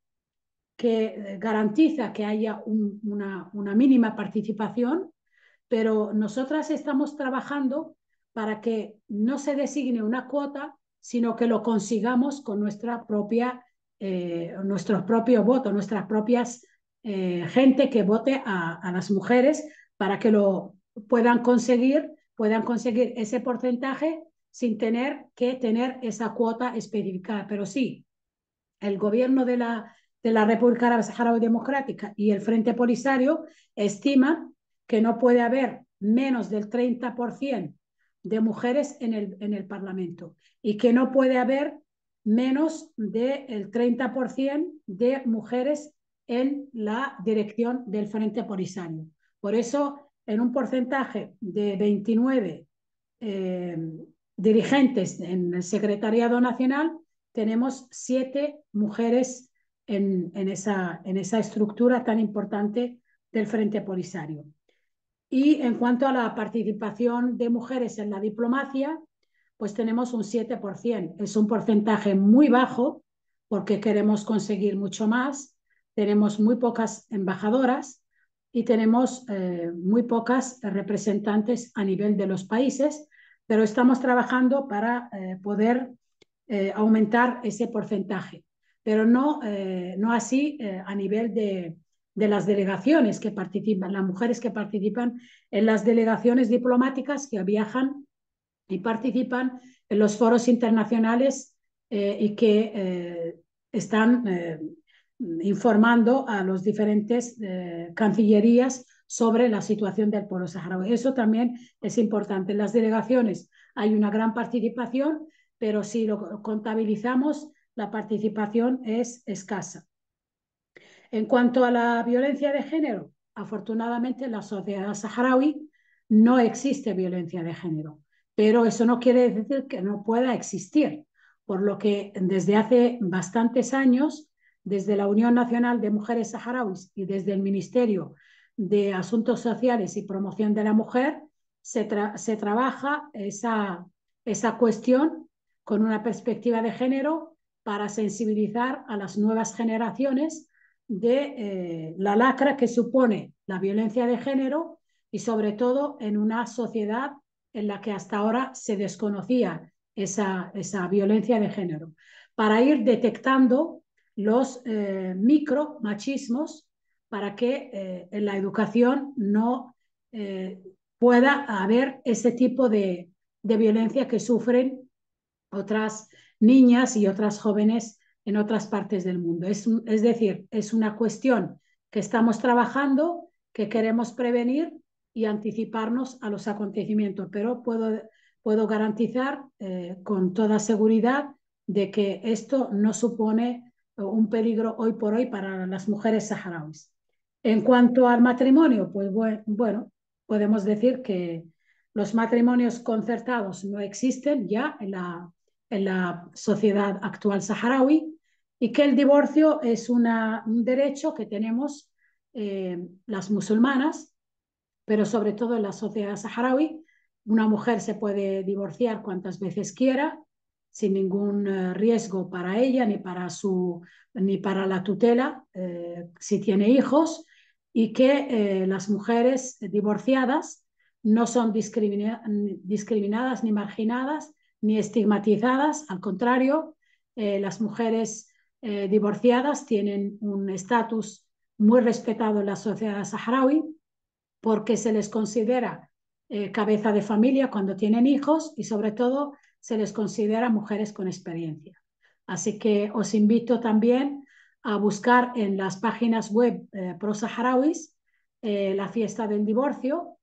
que garantiza que haya una mínima participación, pero nosotras estamos trabajando para que no se designe una cuota, sino que lo consigamos con nuestros propios votos, nuestras propias gente que vote a las mujeres para que lo puedan conseguir ese porcentaje sin tener que tener esa cuota especificada. Pero sí, el gobierno de la República Árabe Saharaui Democrática y el Frente Polisario estiman que no puede haber menos del 30% de mujeres en el Parlamento y que no puede haber menos del 30% de mujeres en la dirección del Frente Polisario. Por eso, en un porcentaje de 29 eh, dirigentes en el Secretariado Nacional, tenemos 7 mujeres en esa estructura tan importante del Frente Polisario. Y en cuanto a la participación de mujeres en la diplomacia, pues tenemos un 7%. Es un porcentaje muy bajo porque queremos conseguir mucho más. Tenemos muy pocas embajadoras y tenemos muy pocas representantes a nivel de los países, pero estamos trabajando para poder aumentar ese porcentaje, pero no así a nivel de las delegaciones que participan, las mujeres que participan en las delegaciones diplomáticas que viajan y participan en los foros internacionales y que están informando a los diferentes cancillerías sobre la situación del pueblo saharaui. Eso también es importante. En las delegaciones hay una gran participación, pero si lo contabilizamos, la participación es escasa. En cuanto a la violencia de género, afortunadamente en la sociedad saharaui no existe violencia de género, pero eso no quiere decir que no pueda existir, por lo que desde hace bastantes años, desde la Unión Nacional de Mujeres Saharauis y desde el Ministerio de Asuntos Sociales y Promoción de la Mujer, se trabaja esa cuestión con una perspectiva de género para sensibilizar a las nuevas generaciones de la lacra que supone la violencia de género y sobre todo en una sociedad en la que hasta ahora se desconocía esa violencia de género, para ir detectando los micromachismos para que en la educación no pueda haber ese tipo de violencia que sufren otras niñas y otras jóvenes en otras partes del mundo. Es decir, es una cuestión que estamos trabajando, que queremos prevenir y anticiparnos a los acontecimientos, pero puedo garantizar con toda seguridad de que esto no supone un peligro hoy por hoy para las mujeres saharauis. En cuanto al matrimonio, pues bueno, podemos decir que los matrimonios concertados no existen ya en la sociedad actual saharaui y que el divorcio es un derecho que tenemos las musulmanas, pero sobre todo en la sociedad saharaui. Una mujer se puede divorciar cuantas veces quiera sin ningún riesgo para ella ni para la tutela si tiene hijos y que las mujeres divorciadas no son discriminadas ni marginadas ni estigmatizadas, al contrario, las mujeres divorciadas tienen un estatus muy respetado en la sociedad saharaui porque se les considera cabeza de familia cuando tienen hijos y sobre todo se les considera mujeres con experiencia. Así que os invito también a buscar en las páginas web pro saharauis la fiesta del divorcio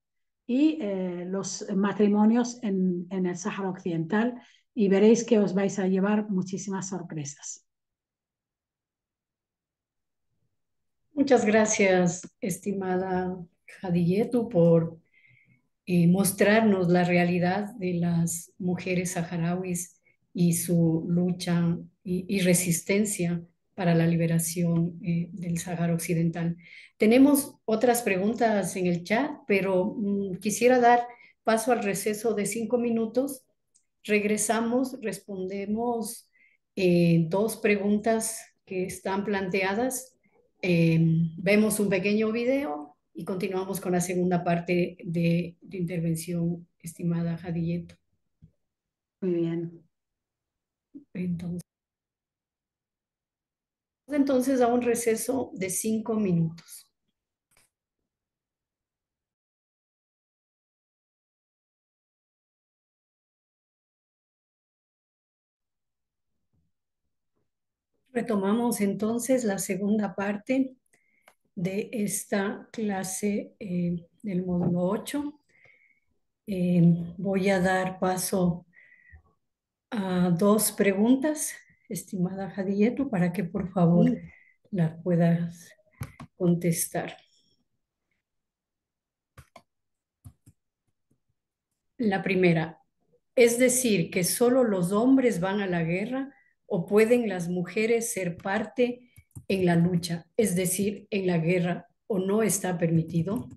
y los matrimonios en el Sáhara Occidental y veréis que os vais a llevar muchísimas sorpresas. Muchas gracias, estimada Hadiyetu, por mostrarnos la realidad de las mujeres saharauis y su lucha y resistencia para la liberación del Sáhara Occidental. Tenemos otras preguntas en el chat, pero quisiera dar paso al receso de 5 minutos. Regresamos, respondemos dos preguntas que están planteadas. Vemos un pequeño video y continuamos con la segunda parte de intervención, estimada Jadilleto. Muy bien. Entonces a un receso de 5 minutos. Retomamos entonces la segunda parte de esta clase del módulo 8. Voy a dar paso a dos preguntas, estimada Jadilletu, para que por favor las puedas contestar. La primera, ¿es decir que solo los hombres van a la guerra o pueden las mujeres ser parte en la lucha, es decir, en la guerra, o no está permitido?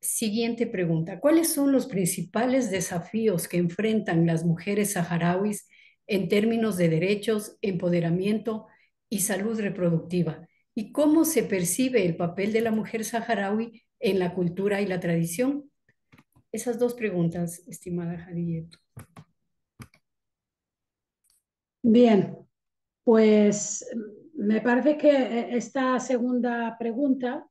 Siguiente pregunta, ¿cuáles son los principales desafíos que enfrentan las mujeres saharauis en términos de derechos, empoderamiento y salud reproductiva? ¿Y cómo se percibe el papel de la mujer saharaui en la cultura y la tradición? Esas dos preguntas, estimada Jadilletu. Bien, pues me parece que esta segunda pregunta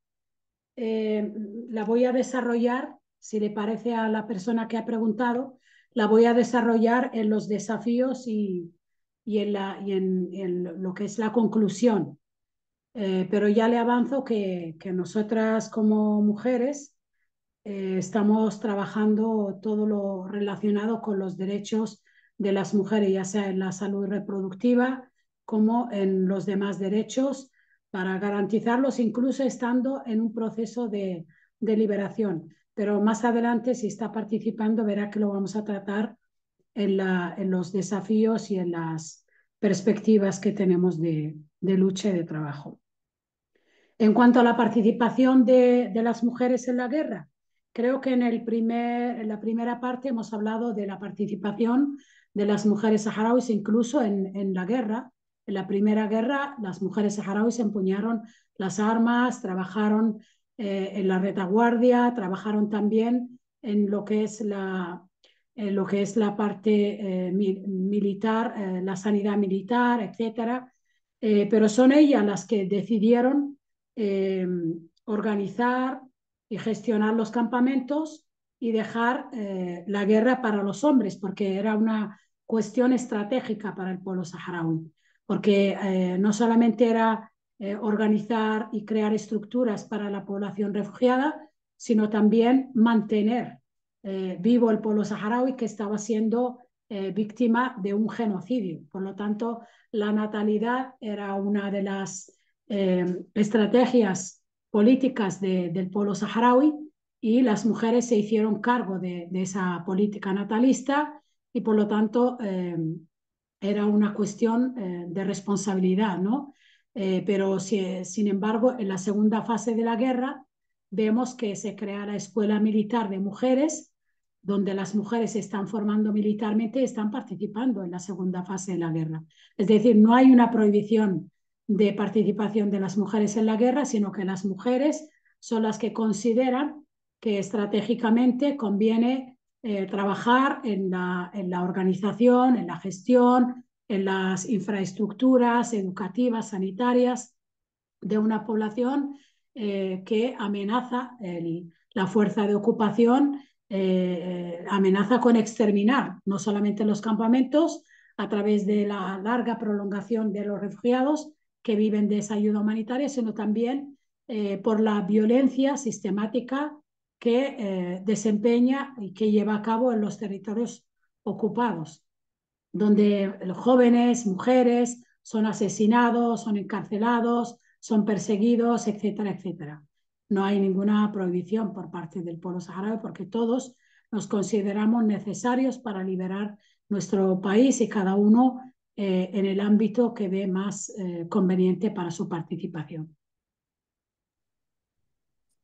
la voy a desarrollar, si le parece a la persona que ha preguntado, la voy a desarrollar en los desafíos y en lo que es la conclusión. Pero ya le avanzo que nosotras como mujeres estamos trabajando todo lo relacionado con los derechos de las mujeres, ya sea en la salud reproductiva como en los demás derechos, para garantizarlos, incluso estando en un proceso de liberación. Pero más adelante, si está participando, verá que lo vamos a tratar en los desafíos y en las perspectivas que tenemos de lucha y de trabajo. En cuanto a la participación de las mujeres en la guerra, creo que en la primera parte hemos hablado de la participación de las mujeres saharauis incluso en la guerra. En la primera guerra, las mujeres saharauis empuñaron las armas, trabajaron en la retaguardia, trabajaron también en lo que es la parte militar, la sanidad militar, etcétera. Pero son ellas las que decidieron organizar y gestionar los campamentos y dejar la guerra para los hombres, porque era una cuestión estratégica para el pueblo saharaui, porque no solamente era organizar y crear estructuras para la población refugiada, sino también mantener vivo el pueblo saharaui, que estaba siendo víctima de un genocidio. Por lo tanto, la natalidad era una de las estrategias políticas del pueblo saharaui, y las mujeres se hicieron cargo de esa política natalista, y por lo tanto era una cuestión de responsabilidad, ¿no? Pero sin embargo, en la segunda fase de la guerra vemos que se crea la escuela militar de mujeres, donde las mujeres se están formando militarmente y están participando en la segunda fase de la guerra. Es decir, no hay una prohibición de participación de las mujeres en la guerra, sino que las mujeres son las que consideran que estratégicamente conviene trabajar en la organización, en la gestión, en las infraestructuras educativas, sanitarias de una población que amenaza la fuerza de ocupación, amenaza con exterminar no solamente los campamentos a través de la larga prolongación de los refugiados que viven de esa ayuda humanitaria, sino también por la violencia sistemática que desempeña y que lleva a cabo en los territorios ocupados, donde los jóvenes, mujeres son asesinados, son encarcelados, son perseguidos, etcétera, etcétera. No hay ninguna prohibición por parte del pueblo saharaui, porque todos nos consideramos necesarios para liberar nuestro país, y cada uno en el ámbito que ve más conveniente para su participación.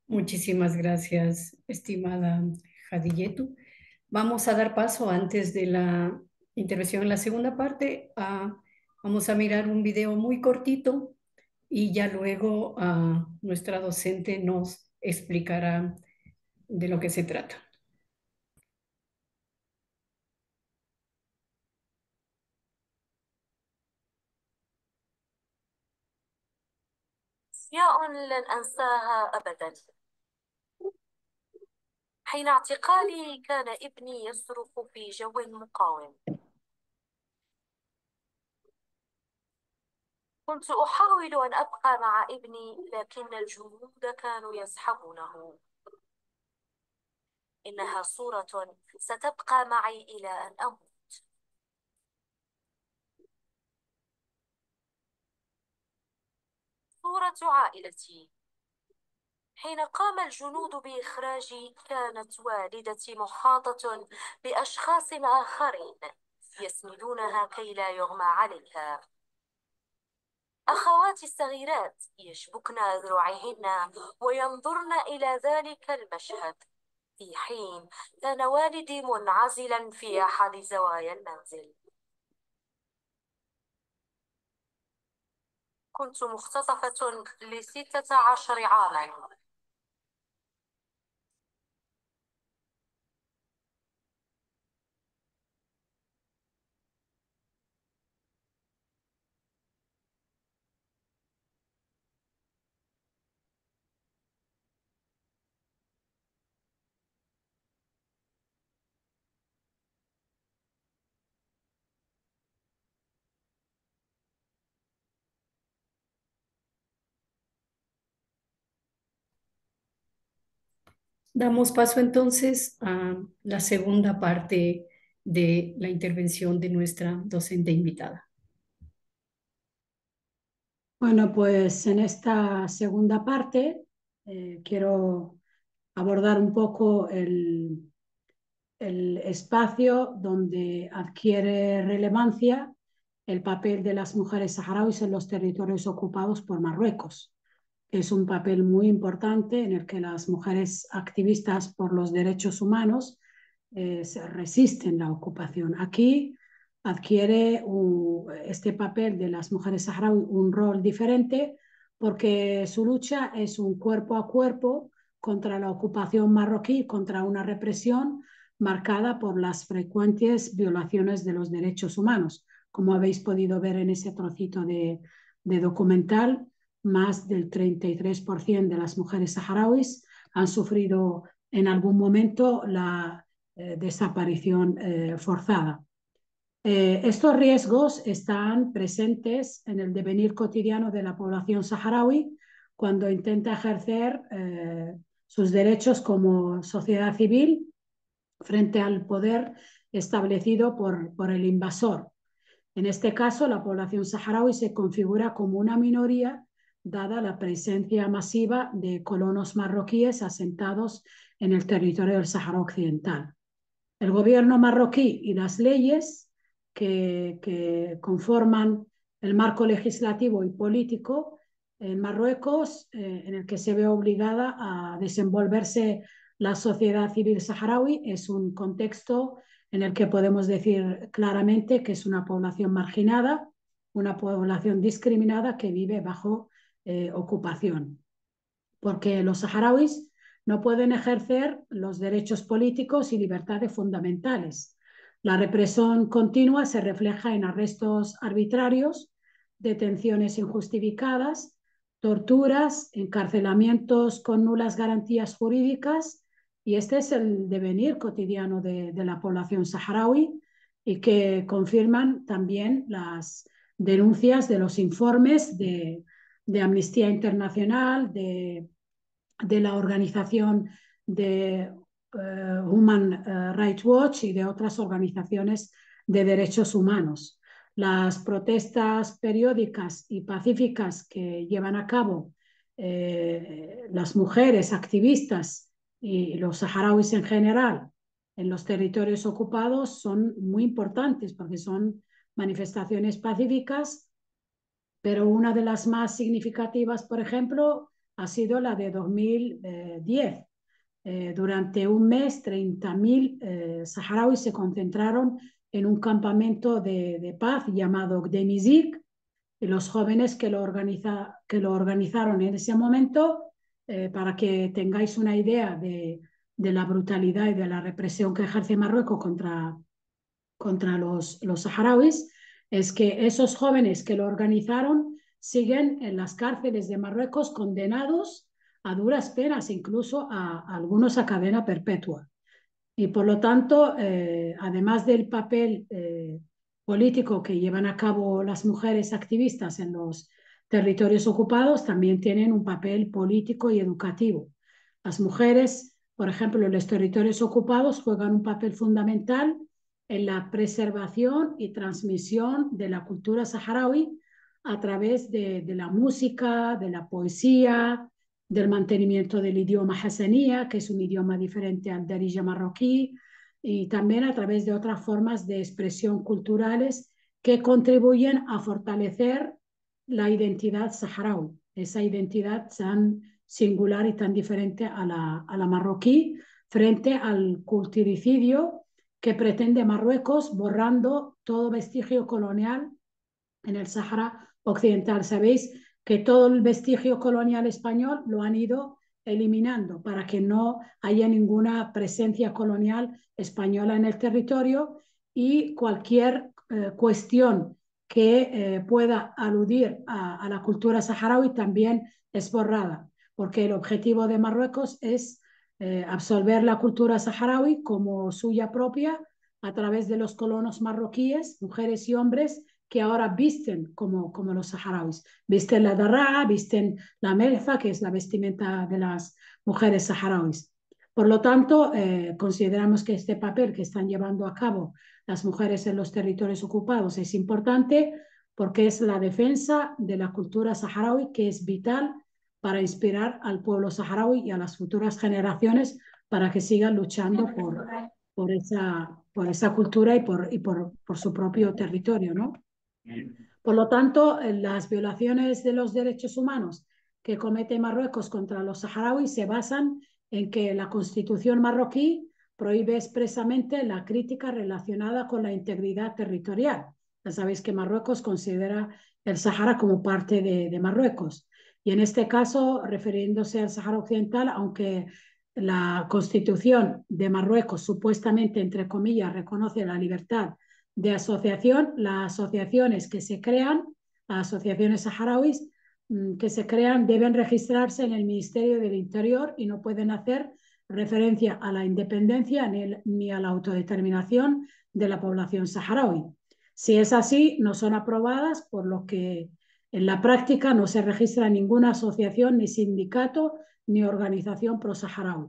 Muchísimas gracias, estimada Hadiyetu. Vamos a dar paso antes de la intervención en la segunda parte. Vamos a mirar un video muy cortito y ya luego nuestra docente nos explicará de lo que se trata. أشياء لن أنساها أبدا. حين اعتقالي كان ابني يصرخ في جو مقاوم. كنت أحاول أن أبقى مع ابني لكن الجنود كانوا يسحبونه. إنها صورة ستبقى معي إلى أن أموت. صورة عائلتي. حين قام الجنود بإخراجي كانت والدتي محاطة بأشخاص آخرين يسندونها كي لا يغمى عليها. أخواتي الصغيرات يشبكن ذراعيهن وينظرن إلى ذلك المشهد، في حين كان والدي منعزلا في أحد زوايا المنزل. كنت مختطفة ل16 عاما. Damos paso entonces a la segunda parte de la intervención de nuestra docente invitada. Bueno, pues en esta segunda parte quiero abordar un poco el espacio donde adquiere relevancia el papel de las mujeres saharauis en los territorios ocupados por Marruecos. Es un papel muy importante en el que las mujeres activistas por los derechos humanos se resisten la ocupación. Aquí adquiere este papel de las mujeres saharauis un rol diferente porque su lucha es un cuerpo a cuerpo contra la ocupación marroquí, contra una represión marcada por las frecuentes violaciones de los derechos humanos. Como habéis podido ver en ese trocito de documental, más del 33% de las mujeres saharauis han sufrido en algún momento la desaparición forzada. Estos riesgos están presentes en el devenir cotidiano de la población saharaui cuando intenta ejercer sus derechos como sociedad civil frente al poder establecido por el invasor. En este caso, la población saharaui se configura como una minoría dada la presencia masiva de colonos marroquíes asentados en el territorio del Sáhara Occidental. El gobierno marroquí y las leyes que conforman el marco legislativo y político en Marruecos, en el que se ve obligada a desenvolverse la sociedad civil saharaui, es un contexto en el que podemos decir claramente que es una población marginada, una población discriminada que vive bajo ocupación, porque los saharauis no pueden ejercer los derechos políticos y libertades fundamentales. La represión continua se refleja en arrestos arbitrarios, detenciones injustificadas, torturas, encarcelamientos con nulas garantías jurídicas, y este es el devenir cotidiano de la población saharaui y que confirman también las denuncias de los informes de Amnistía Internacional, de la organización de Human Rights Watch y de otras organizaciones de derechos humanos. Las protestas periódicas y pacíficas que llevan a cabo las mujeres activistas y los saharauis en general en los territorios ocupados son muy importantes porque son manifestaciones pacíficas, pero una de las más significativas, por ejemplo, ha sido la de 2010. Durante un mes, 30.000 saharauis se concentraron en un campamento de paz llamado Gdemizik, y los jóvenes que lo organizaron en ese momento, para que tengáis una idea de la brutalidad y de la represión que ejerce Marruecos contra los saharauis, es que esos jóvenes que lo organizaron siguen en las cárceles de Marruecos condenados a duras penas, incluso a algunos a cadena perpetua. Y por lo tanto, además del papel político que llevan a cabo las mujeres activistas en los territorios ocupados, también tienen un papel político y educativo. Las mujeres, por ejemplo, en los territorios ocupados juegan un papel fundamental en la preservación y transmisión de la cultura saharaui a través de la música, de la poesía, del mantenimiento del idioma hasanía, que es un idioma diferente al darija marroquí, y también a través de otras formas de expresión culturales que contribuyen a fortalecer la identidad saharaui, esa identidad tan singular y tan diferente a la marroquí, frente al culturicidio que pretende Marruecos, borrando todo vestigio colonial en el Sahara Occidental. Sabéis que todo el vestigio colonial español lo han ido eliminando para que no haya ninguna presencia colonial española en el territorio, y cualquier cuestión que pueda aludir a la cultura saharaui también es borrada, porque el objetivo de Marruecos es absorber la cultura saharaui como suya propia a través de los colonos marroquíes, mujeres y hombres, que ahora visten como los saharauis. Visten la darra, visten la melfa, que es la vestimenta de las mujeres saharauis. Por lo tanto, consideramos que este papel que están llevando a cabo las mujeres en los territorios ocupados es importante, porque es la defensa de la cultura saharaui, que es vital para inspirar al pueblo saharaui y a las futuras generaciones para que sigan luchando por esa cultura y por su propio territorio, ¿no? Por lo tanto, las violaciones de los derechos humanos que comete Marruecos contra los saharauis se basan en que la Constitución marroquí prohíbe expresamente la crítica relacionada con la integridad territorial. Ya sabéis que Marruecos considera el Sahara como parte de Marruecos. Y en este caso, refiriéndose al Sahara Occidental, aunque la Constitución de Marruecos supuestamente, entre comillas, reconoce la libertad de asociación, las asociaciones que se crean, las asociaciones saharauis que se crean, deben registrarse en el Ministerio del Interior y no pueden hacer referencia a la independencia ni a la autodeterminación de la población saharaui. Si es así, no son aprobadas, por lo que en la práctica no se registra ninguna asociación, ni sindicato, ni organización pro-saharaui.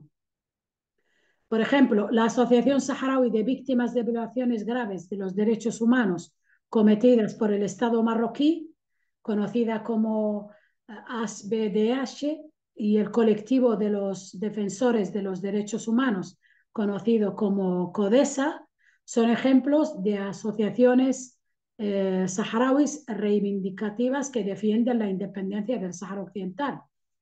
Por ejemplo, la Asociación Saharaui de Víctimas de Violaciones Graves de los Derechos Humanos cometidas por el Estado marroquí, conocida como ASBDH, y el colectivo de los defensores de los derechos humanos, conocido como CODESA, son ejemplos de asociaciones saharauis reivindicativas que defienden la independencia del Sahara Occidental.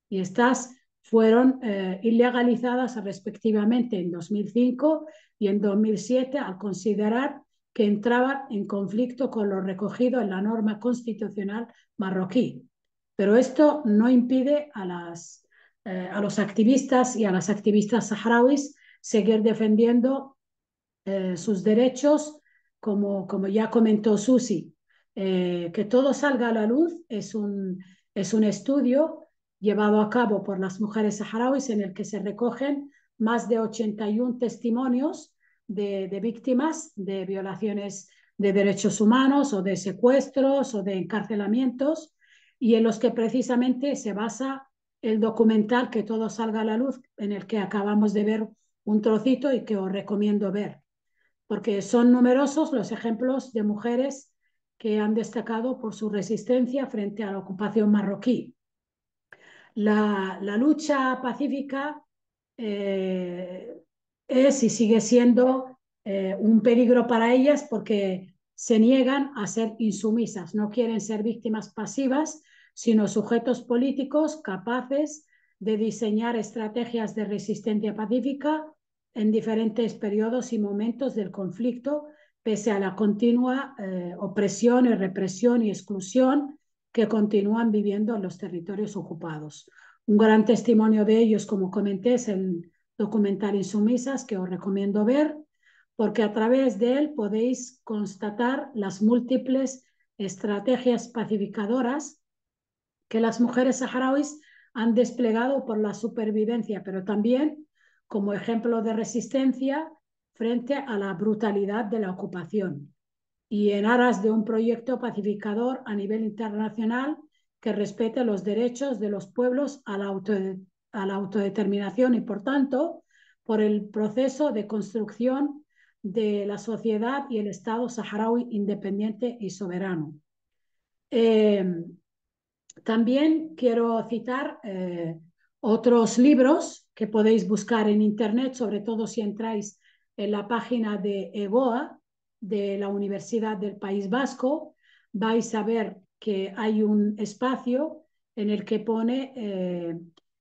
Y estas fueron ilegalizadas respectivamente en 2005 y en 2007 al considerar que entraban en conflicto con lo recogido en la norma constitucional marroquí. Pero esto no impide a los activistas y a las activistas saharauis seguir defendiendo sus derechos, como ya comentó Susi. Que todo salga a la luz es un estudio llevado a cabo por las mujeres saharauis, en el que se recogen más de 81 testimonios de víctimas de violaciones de derechos humanos o de secuestros o de encarcelamientos, y en los que precisamente se basa el documental Que todo salga a la luz, en el que acabamos de ver un trocito y que os recomiendo ver, porque son numerosos los ejemplos de mujeres que han destacado por su resistencia frente a la ocupación marroquí. La lucha pacífica es y sigue siendo un peligro para ellas, porque se niegan a ser insumisas, no quieren ser víctimas pasivas, sino sujetos políticos capaces de diseñar estrategias de resistencia pacífica en diferentes periodos y momentos del conflicto, pese a la continua opresión y represión y exclusión que continúan viviendo en los territorios ocupados. Un gran testimonio de ellos, como comenté, es el documental Insumisas, que os recomiendo ver, porque a través de él podéis constatar las múltiples estrategias pacificadoras que las mujeres saharauis han desplegado por la supervivencia, pero también como ejemplo de resistencia frente a la brutalidad de la ocupación y en aras de un proyecto pacificador a nivel internacional que respete los derechos de los pueblos a la autodeterminación y, por tanto, por el proceso de construcción de la sociedad y el Estado saharaui independiente y soberano. También quiero citar otros libros que podéis buscar en Internet, sobre todo si entráis en la página de EGOA, de la Universidad del País Vasco, vais a ver que hay un espacio en el que pone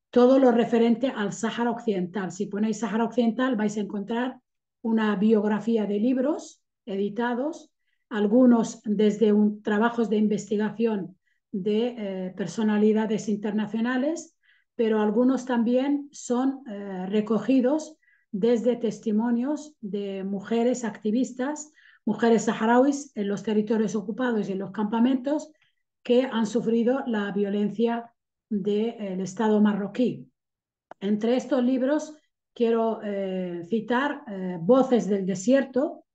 todo lo referente al Sáhara Occidental. Si ponéis Sáhara Occidental vais a encontrar una biografía de libros editados, algunos desde trabajos de investigación de personalidades internacionales, pero algunos también son recogidos desde testimonios de mujeres activistas, mujeres saharauis en los territorios ocupados y en los campamentos que han sufrido la violencia del Estado marroquí. Entre estos libros quiero citar Voces del Desierto,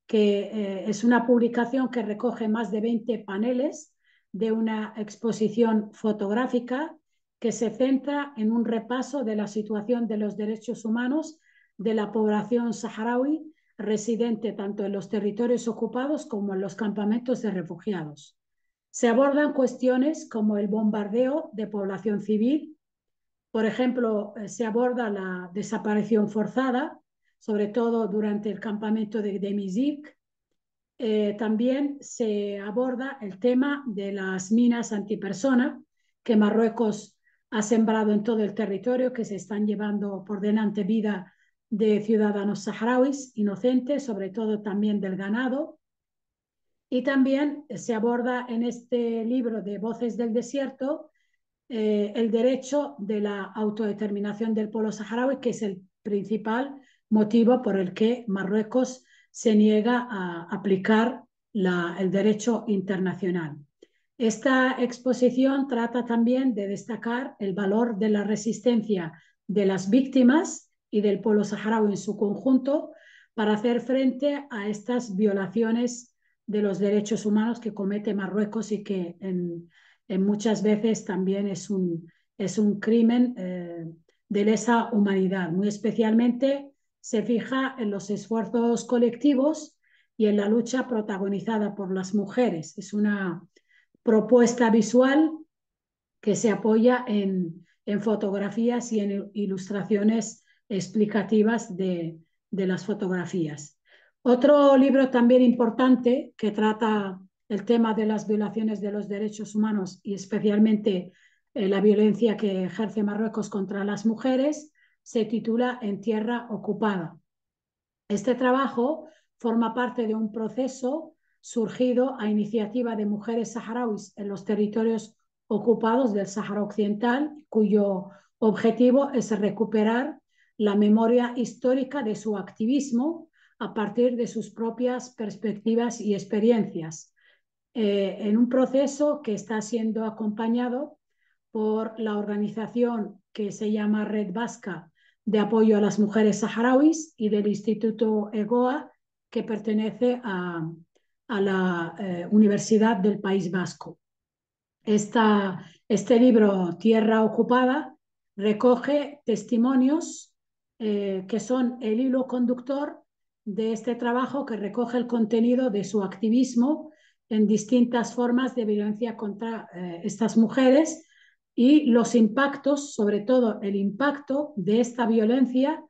que es una publicación que recoge más de 20 paneles de una exposición fotográfica que se centra en un repaso de la situación de los derechos humanos de la población saharaui residente tanto en los territorios ocupados como en los campamentos de refugiados. Se abordan cuestiones como el bombardeo de población civil. Por ejemplo, se aborda la desaparición forzada, sobre todo durante el campamento de Demizik. También se aborda el tema de las minas antipersona que Marruecos ha sembrado en todo el territorio, que se están llevando por delante vida de ciudadanos saharauis inocentes, sobre todo también del ganado. Y también se aborda en este libro de Voces del Desierto el derecho de la autodeterminación del pueblo saharaui, que es el principal motivo por el que Marruecos se niega a aplicar el derecho internacional. Esta exposición trata también de destacar el valor de la resistencia de las víctimas y del pueblo saharaui en su conjunto para hacer frente a estas violaciones de los derechos humanos que comete Marruecos y que en muchas veces también es un crimen de lesa humanidad. Muy especialmente se fija en los esfuerzos colectivos y en la lucha protagonizada por las mujeres. Es una propuesta visual que se apoya en fotografías y en ilustraciones explicativas de las fotografías. Otro libro también importante que trata el tema de las violaciones de los derechos humanos y especialmente la violencia que ejerce Marruecos contra las mujeres se titula En tierra ocupada. Este trabajo forma parte de un proceso surgido a iniciativa de mujeres saharauis en los territorios ocupados del Sáhara Occidental, cuyo objetivo es recuperar la memoria histórica de su activismo a partir de sus propias perspectivas y experiencias, en un proceso que está siendo acompañado por la organización que se llama Red Vasca de Apoyo a las Mujeres Saharauis y del Instituto EGOA, que pertenece a la Universidad del País Vasco. Este libro, Tierra Ocupada, recoge testimonios que son el hilo conductor de este trabajo, que recoge el contenido de su activismo en distintas formas de violencia contra estas mujeres y los impactos, sobre todo el impacto de esta violencia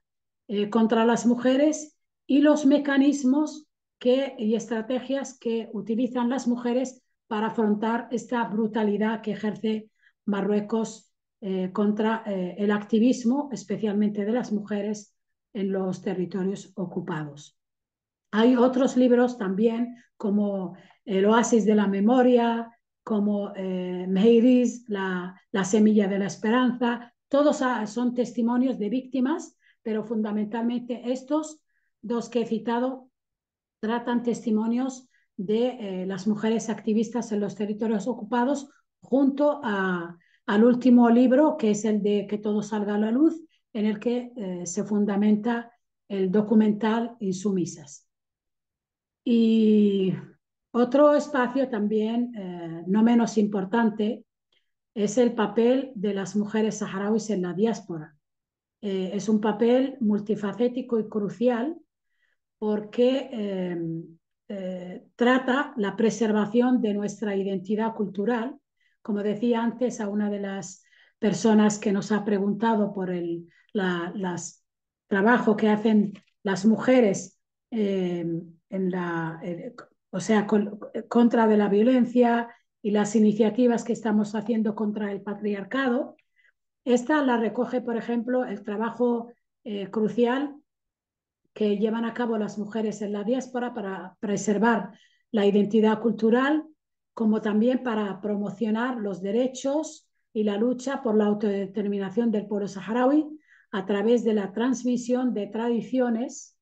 contra las mujeres y los mecanismos y estrategias que utilizan las mujeres para afrontar esta brutalidad que ejerce Marruecos contra el activismo, especialmente de las mujeres en los territorios ocupados. Hay otros libros también, como El oasis de la memoria, como Mehriz, la semilla de la esperanza. Todos son testimonios de víctimas, pero fundamentalmente estos dos que he citado tratan testimonios de las mujeres activistas en los territorios ocupados, junto al último libro, que es el de Que todo salga a la luz, en el que se fundamenta el documental Insumisas. Y otro espacio también no menos importante es el papel de las mujeres saharauis en la diáspora. Es un papel multifacético y crucial porque trata la preservación de nuestra identidad cultural. Como decía antes a una de las personas que nos ha preguntado por el trabajo que hacen las mujeres o sea, contra de la violencia y las iniciativas que estamos haciendo contra el patriarcado. Esta la recoge, por ejemplo, el trabajo crucial que llevan a cabo las mujeres en la diáspora para preservar la identidad cultural, como también para promocionar los derechos y la lucha por la autodeterminación del pueblo saharaui a través de la transmisión de tradiciones,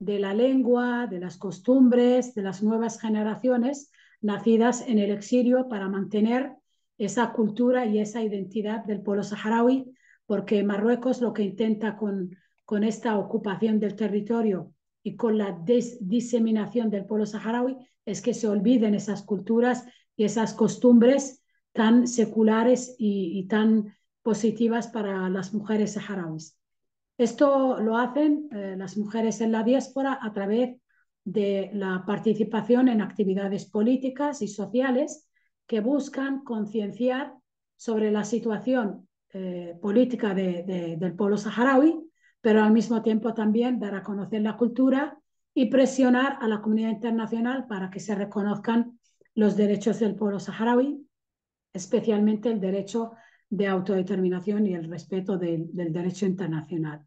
de la lengua, de las costumbres, de las nuevas generaciones nacidas en el exilio, para mantener esa cultura y esa identidad del pueblo saharaui, porque Marruecos lo que intenta con esta ocupación del territorio y con la diseminación del pueblo saharaui es que se olviden esas culturas y esas costumbres tan seculares y tan positivas para las mujeres saharauis. Esto lo hacen las mujeres en la diáspora a través de la participación en actividades políticas y sociales que buscan concienciar sobre la situación política del pueblo saharaui, pero al mismo tiempo también dar a conocer la cultura y presionar a la comunidad internacional para que se reconozcan los derechos del pueblo saharaui, especialmente el derecho de autodeterminación y el respeto del derecho internacional.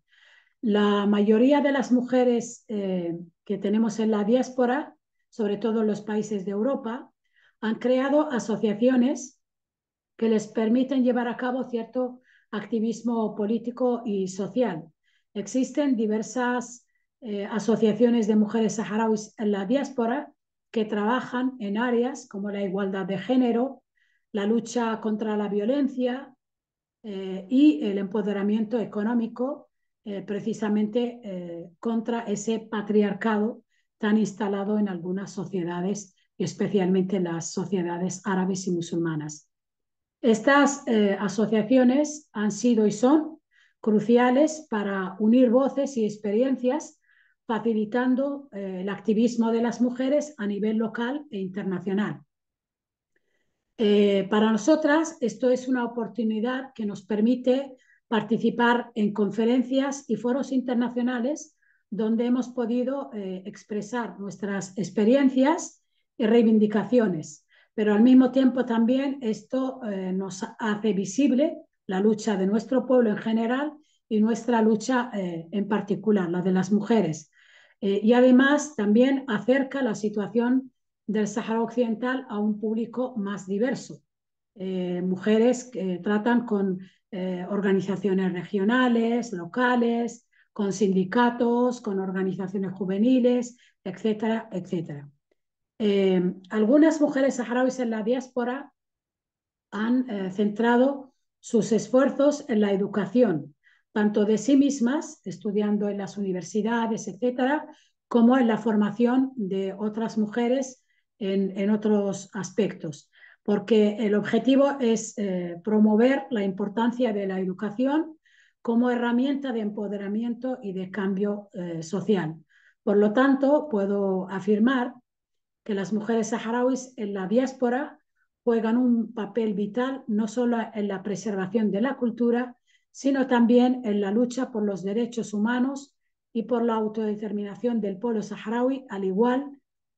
La mayoría de las mujeres que tenemos en la diáspora, sobre todo en los países de Europa, han creado asociaciones que les permiten llevar a cabo cierto activismo político y social. Existen diversas asociaciones de mujeres saharauis en la diáspora que trabajan en áreas como la igualdad de género, la lucha contra la violencia y el empoderamiento económico, precisamente contra ese patriarcado tan instalado en algunas sociedades, y especialmente en las sociedades árabes y musulmanas. Estas asociaciones han sido y son cruciales para unir voces y experiencias, facilitando el activismo de las mujeres a nivel local e internacional. Para nosotras esto es una oportunidad que nos permite participar en conferencias y foros internacionales donde hemos podido expresar nuestras experiencias y reivindicaciones, pero al mismo tiempo también esto nos hace visible la lucha de nuestro pueblo en general y nuestra lucha en particular, la de las mujeres. Y además también acerca la situación del Sáhara Occidental a un público más diverso. Mujeres que tratan con organizaciones regionales, locales, con sindicatos, con organizaciones juveniles, etcétera, etcétera. Algunas mujeres saharauis en la diáspora han centrado sus esfuerzos en la educación, tanto de sí mismas, estudiando en las universidades, etcétera, como en la formación de otras mujeres en otros aspectos, porque el objetivo es promover la importancia de la educación como herramienta de empoderamiento y de cambio social. Por lo tanto, puedo afirmar que las mujeres saharauis en la diáspora juegan un papel vital no solo en la preservación de la cultura, sino también en la lucha por los derechos humanos y por la autodeterminación del pueblo saharaui, al igual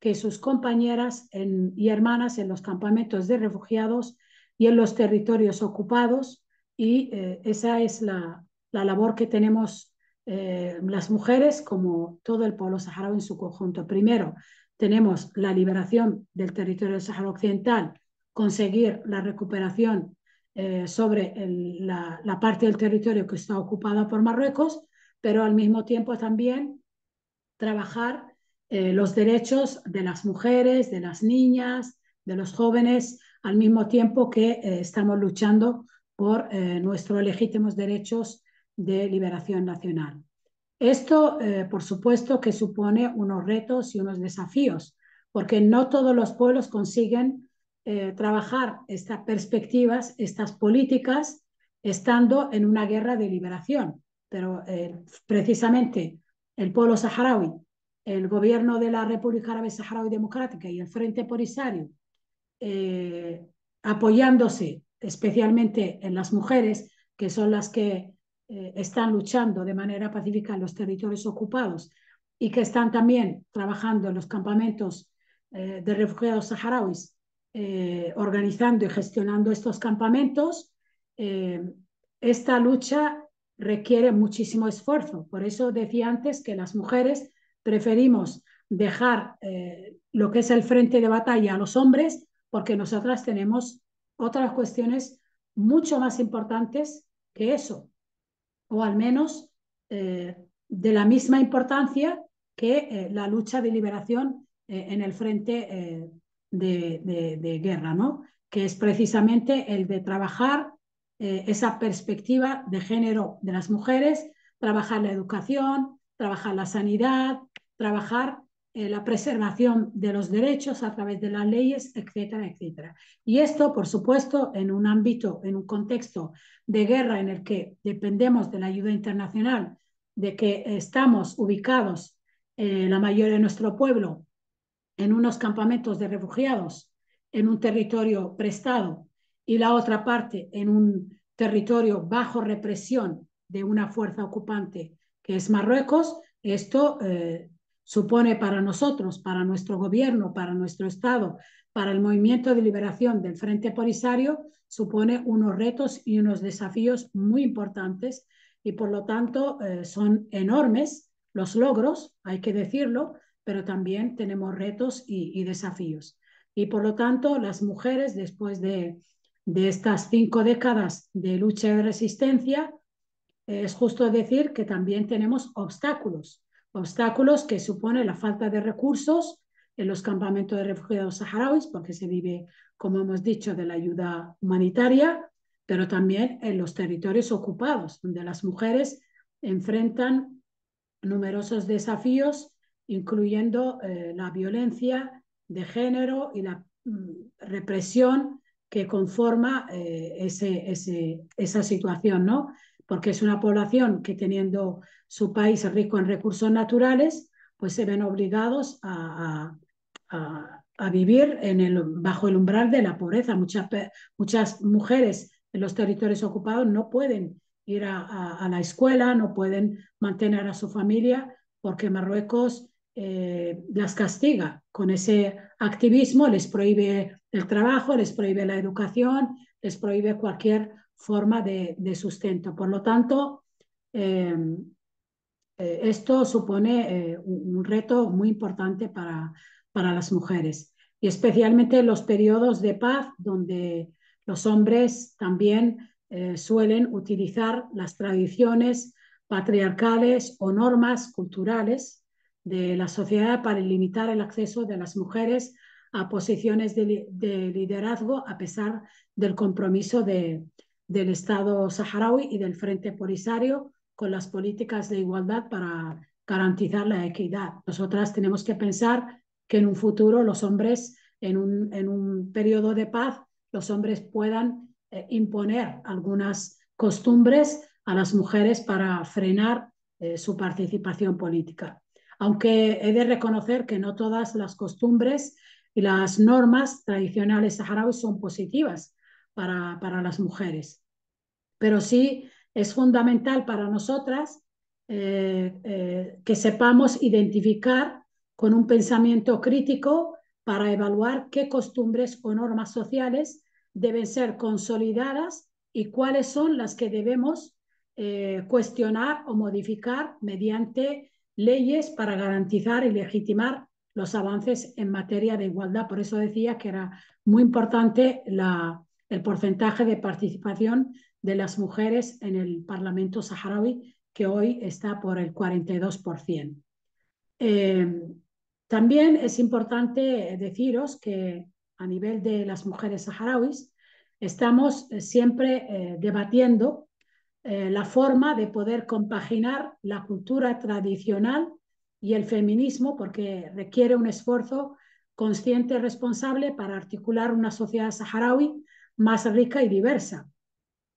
que sus compañeras y hermanas en los campamentos de refugiados y en los territorios ocupados, y esa es la labor que tenemos las mujeres como todo el pueblo saharaui en su conjunto. Primero, tenemos la liberación del territorio del Sáhara Occidental, conseguir la recuperación sobre la parte del territorio que está ocupada por Marruecos, pero al mismo tiempo también trabajar los derechos de las mujeres, de las niñas, de los jóvenes, al mismo tiempo que estamos luchando por nuestros legítimos derechos de liberación nacional. Esto, por supuesto, que supone unos retos y unos desafíos, porque no todos los pueblos consiguen trabajar estas perspectivas, estas políticas, estando en una guerra de liberación. Pero precisamente el pueblo saharaui, el gobierno de la República Árabe Saharaui Democrática y el Frente Polisario, apoyándose especialmente en las mujeres, que son las que están luchando de manera pacífica en los territorios ocupados y que están también trabajando en los campamentos de refugiados saharauis, organizando y gestionando estos campamentos. Esta lucha requiere muchísimo esfuerzo. Por eso decía antes que las mujeres preferimos dejar lo que es el frente de batalla a los hombres, porque nosotras tenemos otras cuestiones mucho más importantes que eso, o al menos de la misma importancia que la lucha de liberación en el frente de guerra, ¿no? Que es precisamente el de trabajar esa perspectiva de género de las mujeres, trabajar la educación, trabajar la sanidad, trabajar la preservación de los derechos a través de las leyes, etcétera, etcétera. Y esto, por supuesto, en un ámbito, en un contexto de guerra en el que dependemos de la ayuda internacional, de que estamos ubicados, la mayoría de nuestro pueblo, en unos campamentos de refugiados, en un territorio prestado, y la otra parte en un territorio bajo represión de una fuerza ocupante que es Marruecos. Esto supone para nosotros, para nuestro gobierno, para nuestro Estado, para el movimiento de liberación del Frente Polisario, supone unos retos y unos desafíos muy importantes, y por lo tanto son enormes los logros, hay que decirlo, pero también tenemos retos y desafíos. Y por lo tanto, las mujeres, después de estas 5 décadas de lucha y de resistencia, es justo decir que también tenemos obstáculos que supone la falta de recursos en los campamentos de refugiados saharauis, porque se vive, como hemos dicho, de la ayuda humanitaria, pero también en los territorios ocupados, donde las mujeres enfrentan numerosos desafíos, incluyendo la violencia de género y la represión que conforma esa situación, ¿no? Porque es una población que, teniendo su país rico en recursos naturales, pues se ven obligados a vivir bajo el umbral de la pobreza. Muchas mujeres en los territorios ocupados no pueden ir a la escuela, no pueden mantener a su familia, porque Marruecos las castiga con ese activismo, les prohíbe el trabajo, les prohíbe la educación, les prohíbe cualquier forma de sustento. Por lo tanto, esto supone un reto muy importante para las mujeres, y especialmente en los periodos de paz, donde los hombres también suelen utilizar las tradiciones patriarcales o normas culturales de la sociedad para limitar el acceso de las mujeres a posiciones de liderazgo, a pesar del compromiso del Estado saharaui y del Frente Polisario con las políticas de igualdad para garantizar la equidad. Nosotras tenemos que pensar que en un futuro los hombres, en un periodo de paz, los hombres puedan imponer algunas costumbres a las mujeres para frenar su participación política. Aunque he de reconocer que no todas las costumbres y las normas tradicionales saharauis son positivas para las mujeres, pero sí es fundamental para nosotras que sepamos identificar con un pensamiento crítico para evaluar qué costumbres o normas sociales deben ser consolidadas y cuáles son las que debemos cuestionar o modificar mediante leyes para garantizar y legitimar los avances en materia de igualdad. Por eso decía que era muy importante el porcentaje de participación de las mujeres en el Parlamento saharaui, que hoy está por el 42%. También es importante deciros que a nivel de las mujeres saharauis estamos siempre debatiendo la forma de poder compaginar la cultura tradicional y el feminismo, porque requiere un esfuerzo consciente y responsable para articular una sociedad saharaui más rica y diversa,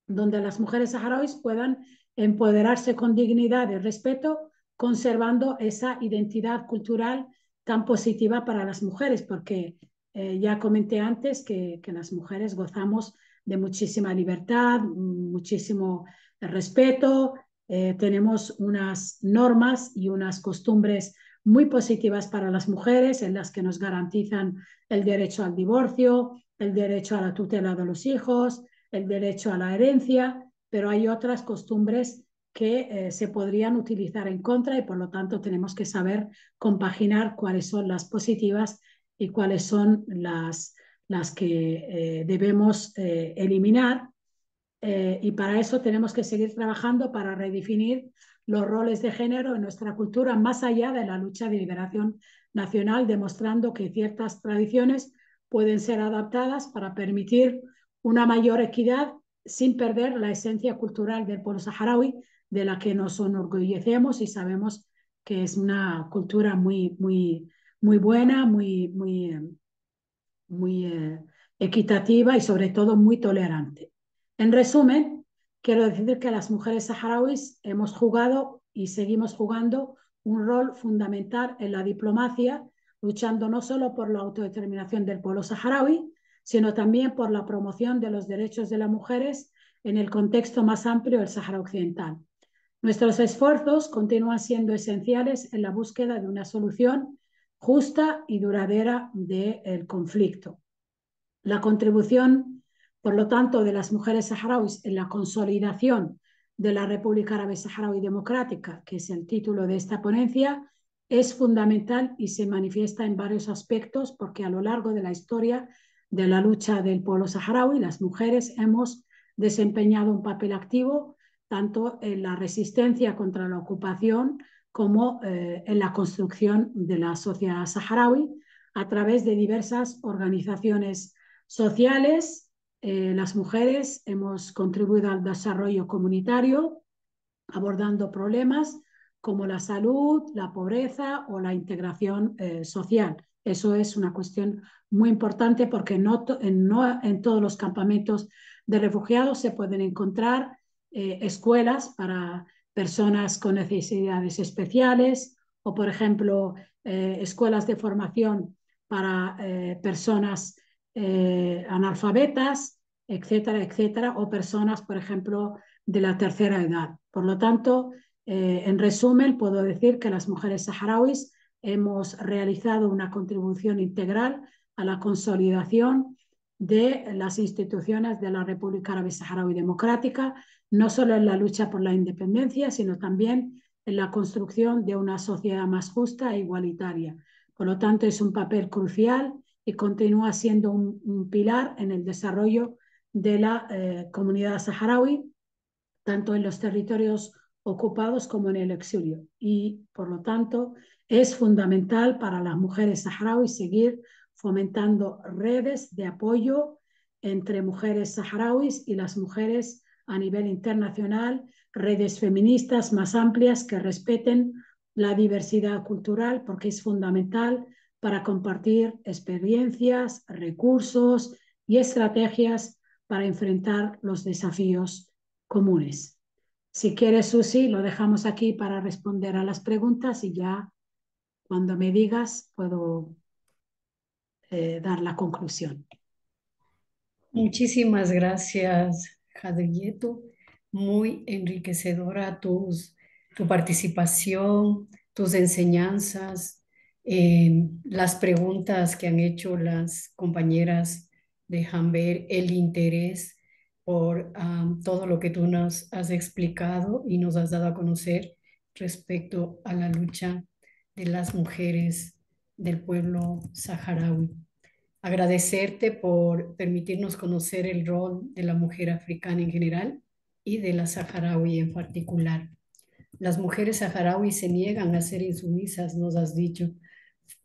donde las mujeres saharauis puedan empoderarse con dignidad y respeto, conservando esa identidad cultural tan positiva para las mujeres, porque ya comenté antes que las mujeres gozamos de muchísima libertad, muchísimo respeto, tenemos unas normas y unas costumbres muy positivas para las mujeres en las que nos garantizan el derecho al divorcio, el derecho a la tutela de los hijos, el derecho a la herencia, pero hay otras costumbres que se podrían utilizar en contra y por lo tanto tenemos que saber compaginar cuáles son las positivas y cuáles son las que debemos eliminar. Y para eso tenemos que seguir trabajando para redefinir los roles de género en nuestra cultura más allá de la lucha de liberación nacional, demostrando que ciertas tradiciones pueden ser adaptadas para permitir una mayor equidad sin perder la esencia cultural del pueblo saharaui, de la que nos enorgullecemos y sabemos que es una cultura muy buena, muy equitativa y sobre todo muy tolerante. En resumen, quiero decir que las mujeres saharauis hemos jugado y seguimos jugando un rol fundamental en la diplomacia, luchando no solo por la autodeterminación del pueblo saharaui, sino también por la promoción de los derechos de las mujeres en el contexto más amplio del Sáhara Occidental. Nuestros esfuerzos continúan siendo esenciales en la búsqueda de una solución justa y duradera del conflicto. La contribución, por lo tanto, de las mujeres saharauis en la consolidación de la República Árabe Saharaui Democrática, que es el título de esta ponencia, es fundamental y se manifiesta en varios aspectos porque a lo largo de la historia de la lucha del pueblo saharaui, las mujeres hemos desempeñado un papel activo tanto en la resistencia contra la ocupación como en la construcción de la sociedad saharaui a través de diversas organizaciones sociales. Las mujeres hemos contribuido al desarrollo comunitario abordando problemas como la salud, la pobreza o la integración social. Eso es una cuestión muy importante porque no en todos los campamentos de refugiados se pueden encontrar escuelas para personas con necesidades especiales o, por ejemplo, escuelas de formación para personas analfabetas, etcétera, etcétera, o personas, por ejemplo, de la tercera edad. Por lo tanto, en resumen, puedo decir que las mujeres saharauis hemos realizado una contribución integral a la consolidación de las instituciones de la República Árabe Saharaui Democrática, no solo en la lucha por la independencia, sino también en la construcción de una sociedad más justa e igualitaria. Por lo tanto, es un papel crucial y continúa siendo un pilar en el desarrollo de la comunidad saharaui, tanto en los territorios ocupados como en el exilio. Y, por lo tanto, es fundamental para las mujeres saharauis seguir fomentando redes de apoyo entre mujeres saharauis y las mujeres a nivel internacional, redes feministas más amplias que respeten la diversidad cultural, porque es fundamental para compartir experiencias, recursos y estrategias para enfrentar los desafíos comunes. Si quieres, Susi, lo dejamos aquí para responder a las preguntas y ya cuando me digas puedo dar la conclusión. Muchísimas gracias, Jadrieto. Muy enriquecedora tu participación, tus enseñanzas. Las preguntas que han hecho las compañeras dejan ver el interés por todo lo que tú nos has explicado y nos has dado a conocer respecto a la lucha de las mujeres del pueblo saharaui. Agradecerte por permitirnos conocer el rol de la mujer africana en general y de la saharaui en particular. Las mujeres saharauis se niegan a ser insumisas, nos has dicho,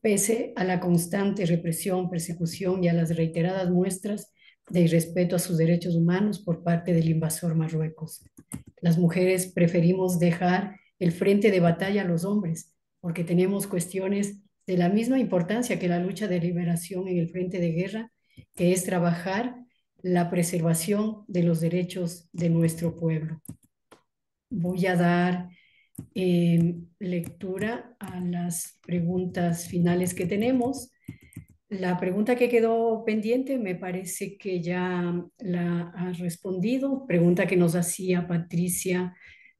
pese a la constante represión, persecución y a las reiteradas muestras de irrespeto a sus derechos humanos por parte del invasor Marruecos. Las mujeres preferimos dejar el frente de batalla a los hombres porque tenemos cuestiones de la misma importancia que la lucha de liberación en el frente de guerra, que es trabajar la preservación de los derechos de nuestro pueblo. Voy a dar lectura a las preguntas finales que tenemos. La pregunta que quedó pendiente me parece que ya la has respondido. Pregunta que nos hacía Patricia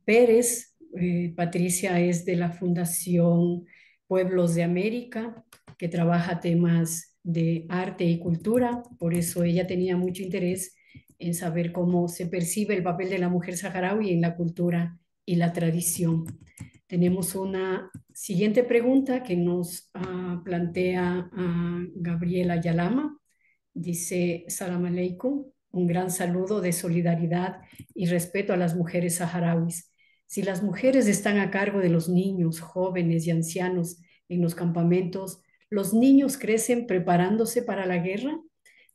Pérez. Patricia es de la Fundación Pueblos de América, que trabaja temas de arte y cultura. Por eso ella tenía mucho interés en saber cómo se percibe el papel de la mujer saharaui en la cultura y la tradición. Tenemos una siguiente pregunta que nos plantea Gabriela Yalama. Dice, Salam Aleikum, un gran saludo de solidaridad y respeto a las mujeres saharauis. Si las mujeres están a cargo de los niños, jóvenes y ancianos en los campamentos, ¿los niños crecen preparándose para la guerra?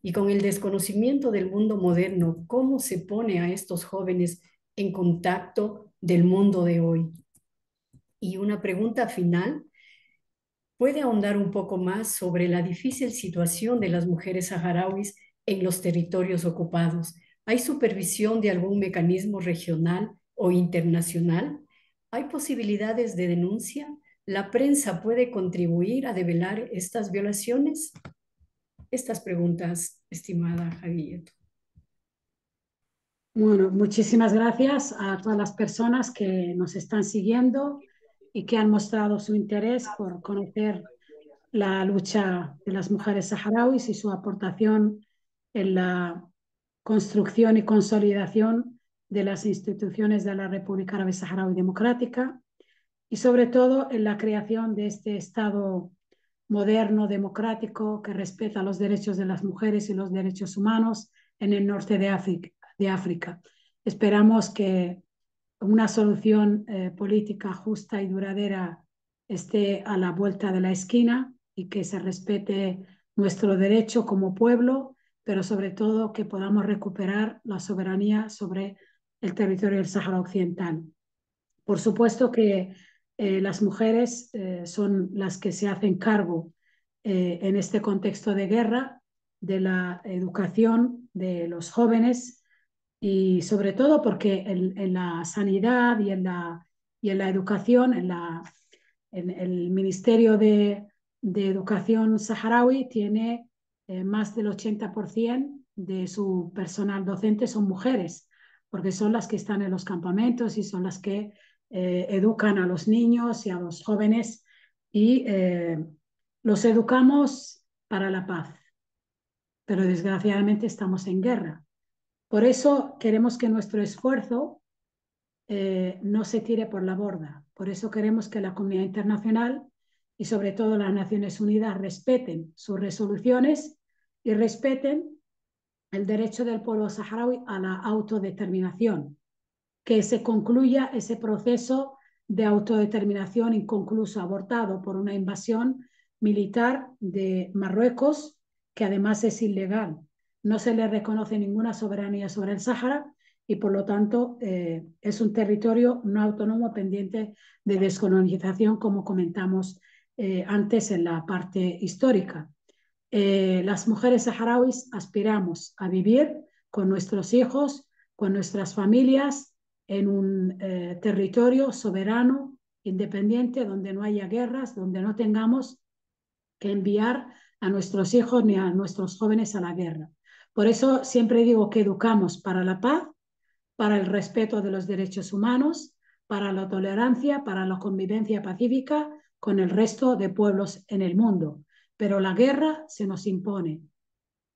Y con el desconocimiento del mundo moderno, ¿cómo se pone a estos jóvenes en contacto del mundo de hoy? Y una pregunta final, ¿puede ahondar un poco más sobre la difícil situación de las mujeres saharauis en los territorios ocupados? ¿Hay supervisión de algún mecanismo regional o internacional? ¿Hay posibilidades de denuncia? ¿La prensa puede contribuir a develar estas violaciones? Estas preguntas, estimada Javier. Bueno, muchísimas gracias a todas las personas que nos están siguiendo y que han mostrado su interés por conocer la lucha de las mujeres saharauis y su aportación en la construcción y consolidación de las instituciones de la República Árabe Saharaui Democrática y sobre todo en la creación de este Estado moderno, democrático, que respeta los derechos de las mujeres y los derechos humanos en el norte de África. Esperamos que una solución política justa y duradera esté a la vuelta de la esquina y que se respete nuestro derecho como pueblo, pero sobre todo que podamos recuperar la soberanía sobre el territorio del Sáhara Occidental. Por supuesto que las mujeres son las que se hacen cargo en este contexto de guerra de la educación de los jóvenes y sobre todo porque en la sanidad y en la educación, en el Ministerio de Educación saharaui tiene más del 80% de su personal docente son mujeres, porque son las que están en los campamentos y son las que educan a los niños y a los jóvenes y los educamos para la paz, pero desgraciadamente estamos en guerra. Por eso queremos que nuestro esfuerzo no se tire por la borda. Por eso queremos que la comunidad internacional y sobre todo las Naciones Unidas respeten sus resoluciones y respeten el derecho del pueblo saharaui a la autodeterminación, que se concluya ese proceso de autodeterminación inconcluso, abortado por una invasión militar de Marruecos, que además es ilegal. No se le reconoce ninguna soberanía sobre el Sáhara y por lo tanto es un territorio no autónomo pendiente de descolonización, como comentamos antes en la parte histórica. Las mujeres saharauis aspiramos a vivir con nuestros hijos, con nuestras familias, en un territorio soberano, independiente, donde no haya guerras, donde no tengamos que enviar a nuestros hijos ni a nuestros jóvenes a la guerra. Por eso siempre digo que educamos para la paz, para el respeto de los derechos humanos, para la tolerancia, para la convivencia pacífica, con el resto de pueblos en el mundo. Pero la guerra se nos impone.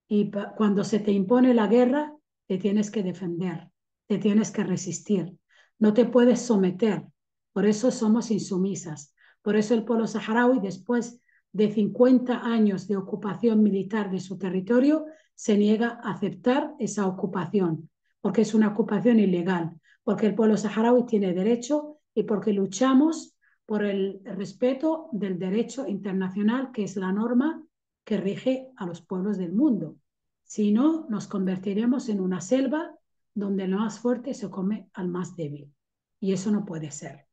Y cuando se te impone la guerra, te tienes que defender, te tienes que resistir, no te puedes someter. Por eso somos insumisas. Por eso el pueblo saharaui, después de 50 años de ocupación militar de su territorio, se niega a aceptar esa ocupación, porque es una ocupación ilegal, porque el pueblo saharaui tiene derecho y porque luchamos por el respeto del derecho internacional, que es la norma que rige a los pueblos del mundo. Si no, nos convertiremos en una selva donde el más fuerte se come al más débil. Y eso no puede ser.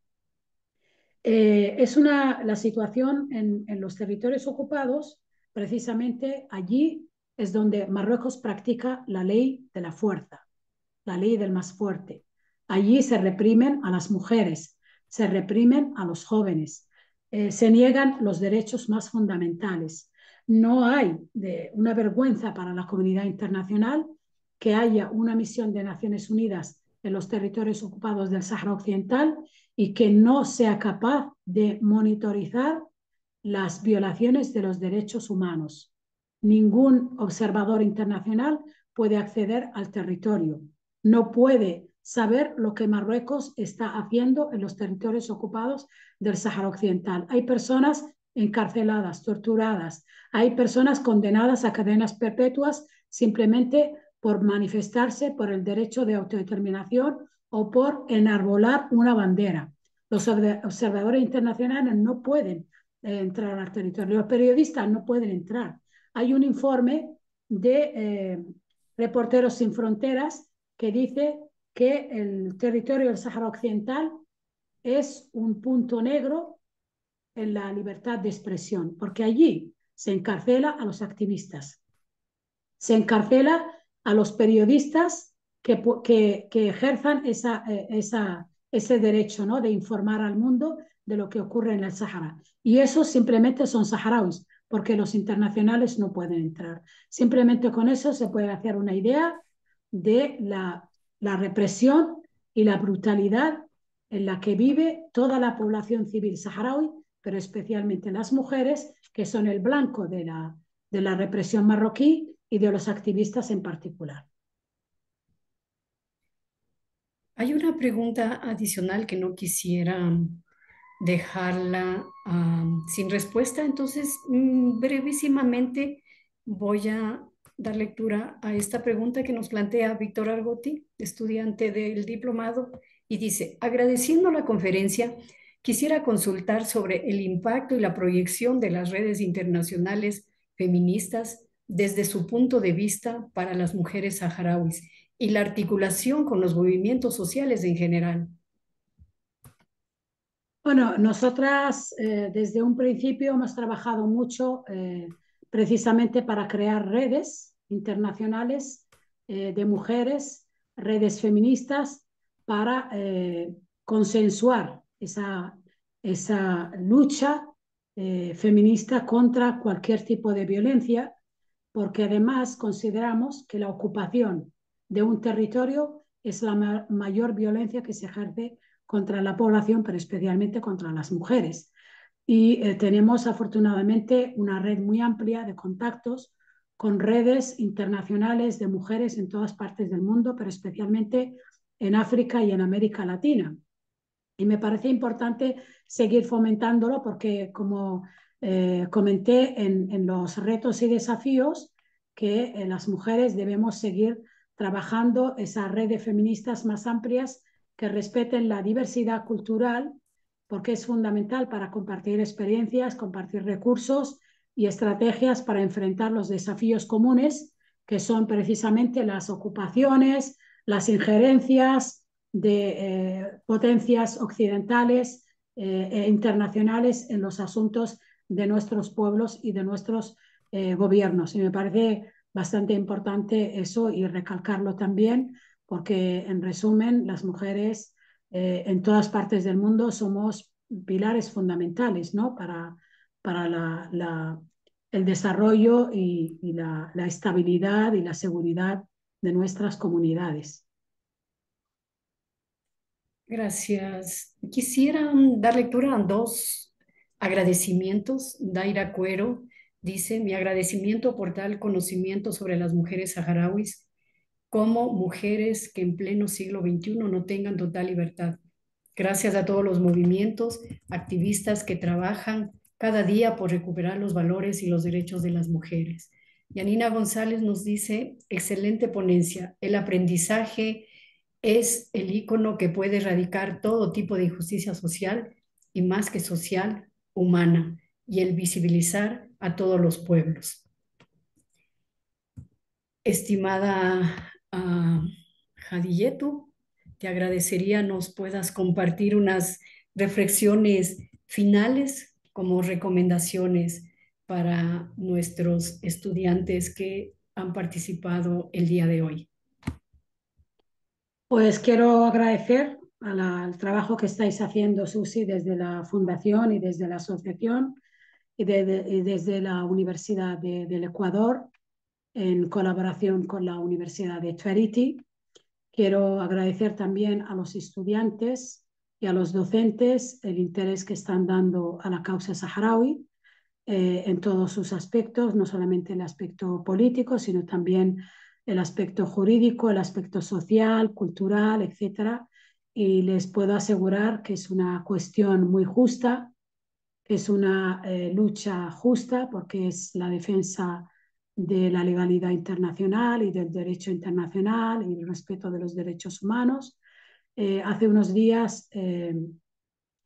La situación en los territorios ocupados, precisamente allí es donde Marruecos practica la ley de la fuerza, la ley del más fuerte. Allí se reprimen a las mujeres, se reprimen a los jóvenes, se niegan los derechos más fundamentales. No hay una vergüenza para la comunidad internacional que haya una misión de Naciones Unidas en los territorios ocupados del Sáhara Occidental y que no sea capaz de monitorizar las violaciones de los derechos humanos. Ningún observador internacional puede acceder al territorio, no puede saber lo que Marruecos está haciendo en los territorios ocupados del Sáhara Occidental. Hay personas encarceladas, torturadas, hay personas condenadas a cadenas perpetuas simplemente por manifestarse por el derecho de autodeterminación o por enarbolar una bandera. Los observadores internacionales no pueden entrar al territorio, los periodistas no pueden entrar. Hay un informe de Reporteros Sin Fronteras que dice que el territorio del Sáhara Occidental es un punto negro en la libertad de expresión, porque allí se encarcela a los activistas, se encarcela a los periodistas que ejerzan ese derecho, ¿no?, de informar al mundo de lo que ocurre en el Sáhara. Y esos simplemente son saharauis, porque los internacionales no pueden entrar. Simplemente con eso se puede hacer una idea de la represión y la brutalidad en la que vive toda la población civil saharaui, pero especialmente las mujeres, que son el blanco de la represión marroquí y de los activistas en particular. Hay una pregunta adicional que no quisiera dejarla sin respuesta, entonces brevísimamente voy a dar lectura a esta pregunta que nos plantea Víctor Argotti, estudiante del diplomado, y dice: agradeciendo la conferencia, quisiera consultar sobre el impacto y la proyección de las redes internacionales feministas desde su punto de vista para las mujeres saharauis y la articulación con los movimientos sociales en general. Bueno, nosotras desde un principio hemos trabajado mucho precisamente para crear redes internacionales de mujeres, redes feministas, para consensuar esa lucha feminista contra cualquier tipo de violencia, porque además consideramos que la ocupación de un territorio es la mayor violencia que se ejerce contra la población, pero especialmente contra las mujeres. Y tenemos afortunadamente una red muy amplia de contactos con redes internacionales de mujeres en todas partes del mundo, pero especialmente en África y en América Latina. Y me parece importante seguir fomentándolo porque, como comenté en los retos y desafíos, que las mujeres debemos seguir trabajando esas redes feministas más amplias que respeten la diversidad cultural, porque es fundamental para compartir experiencias, compartir recursos y estrategias para enfrentar los desafíos comunes, que son precisamente las ocupaciones, las injerencias de potencias occidentales e internacionales en los asuntos de nuestros pueblos y de nuestros gobiernos. Y me parece bastante importante eso y recalcarlo también, porque en resumen, las mujeres en todas partes del mundo somos pilares fundamentales, ¿no?, para el desarrollo y la estabilidad y la seguridad de nuestras comunidades. Gracias. Quisiera dar lectura a dos Agradecimientos, Daira Cuero dice, mi agradecimiento por tal conocimiento sobre las mujeres saharauis como mujeres que en pleno siglo XXI no tengan total libertad. Gracias a todos los movimientos, activistas que trabajan cada día por recuperar los valores y los derechos de las mujeres. Yanina González nos dice, excelente ponencia, el aprendizaje es el ícono que puede erradicar todo tipo de injusticia social y más que social, humana, y el visibilizar a todos los pueblos. Estimada Jadiyetu, te agradecería nos puedas compartir unas reflexiones finales como recomendaciones para nuestros estudiantes que han participado el día de hoy. Pues quiero agradecer al trabajo que estáis haciendo, Susi, desde la Fundación y desde la Asociación y desde la Universidad del Ecuador, en colaboración con la Universidad de Charity. Quiero agradecer también a los estudiantes y a los docentes el interés que están dando a la causa saharaui en todos sus aspectos, no solamente el aspecto político, sino también el aspecto jurídico, el aspecto social, cultural, etcétera. Y les puedo asegurar que es una cuestión muy justa, que es una lucha justa, porque es la defensa de la legalidad internacional y del derecho internacional y el respeto de los derechos humanos. Hace unos días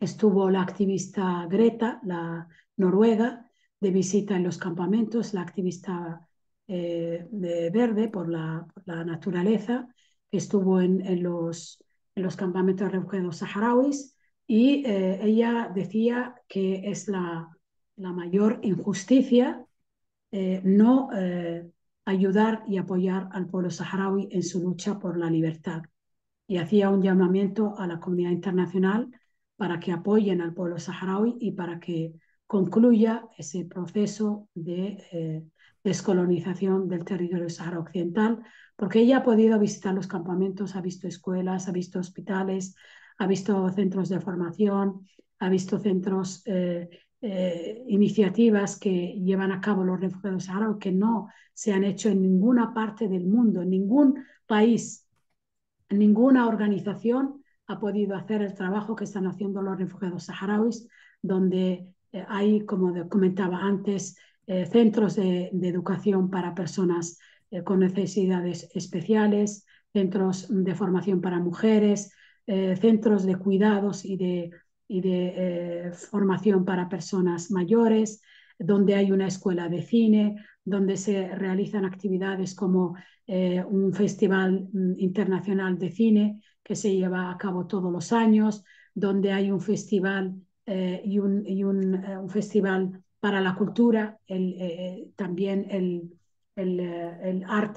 estuvo la activista Greta, la noruega, de visita en los campamentos, la activista verde por la naturaleza, que estuvo en los campamentos de refugiados saharauis, y ella decía que es la mayor injusticia no ayudar y apoyar al pueblo saharaui en su lucha por la libertad. Y hacía un llamamiento a la comunidad internacional para que apoyen al pueblo saharaui y para que concluya ese proceso de descolonización del territorio sahara occidental, porque ella ha podido visitar los campamentos, ha visto escuelas, ha visto hospitales, ha visto centros de formación, ha visto centros, iniciativas que llevan a cabo los refugiados saharauis que no se han hecho en ninguna parte del mundo, en ningún país. Ninguna organización ha podido hacer el trabajo que están haciendo los refugiados saharauis, donde hay, como comentaba antes, centros de educación para personas con necesidades especiales, centros de formación para mujeres, centros de cuidados y de formación para personas mayores, donde hay una escuela de cine, donde se realizan actividades como un festival internacional de cine que se lleva a cabo todos los años, donde hay un festival un festival para la cultura, también el Art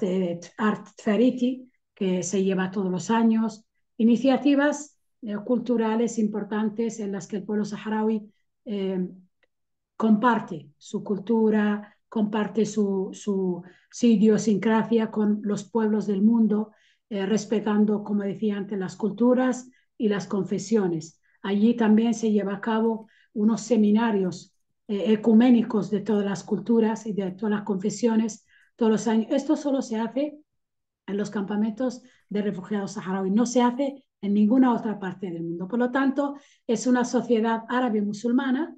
Charity, que se lleva todos los años, iniciativas culturales importantes en las que el pueblo saharaui comparte su cultura, comparte su idiosincrasia con los pueblos del mundo, respetando, como decía antes, las culturas y las confesiones. Allí también se lleva a cabo unos seminarios ecuménicos de todas las culturas y de todas las confesiones todos los años. Esto solo se hace en los campamentos de refugiados saharauis, no se hace en ninguna otra parte del mundo. Por lo tanto, es una sociedad árabe musulmana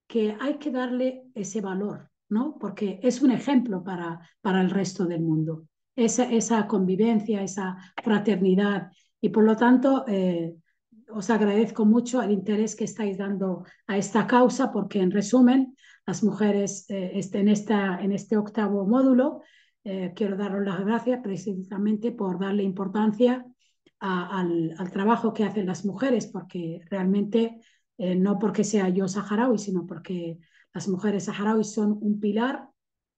que hay que darle ese valor, ¿no? Porque es un ejemplo para el resto del mundo. Esa convivencia, esa fraternidad. Y por lo tanto, os agradezco mucho el interés que estáis dando a esta causa, porque en resumen, las mujeres en este octavo módulo, quiero daros las gracias precisamente por darle importancia al trabajo que hacen las mujeres, porque realmente no porque sea yo saharaui, sino porque las mujeres saharauis son un pilar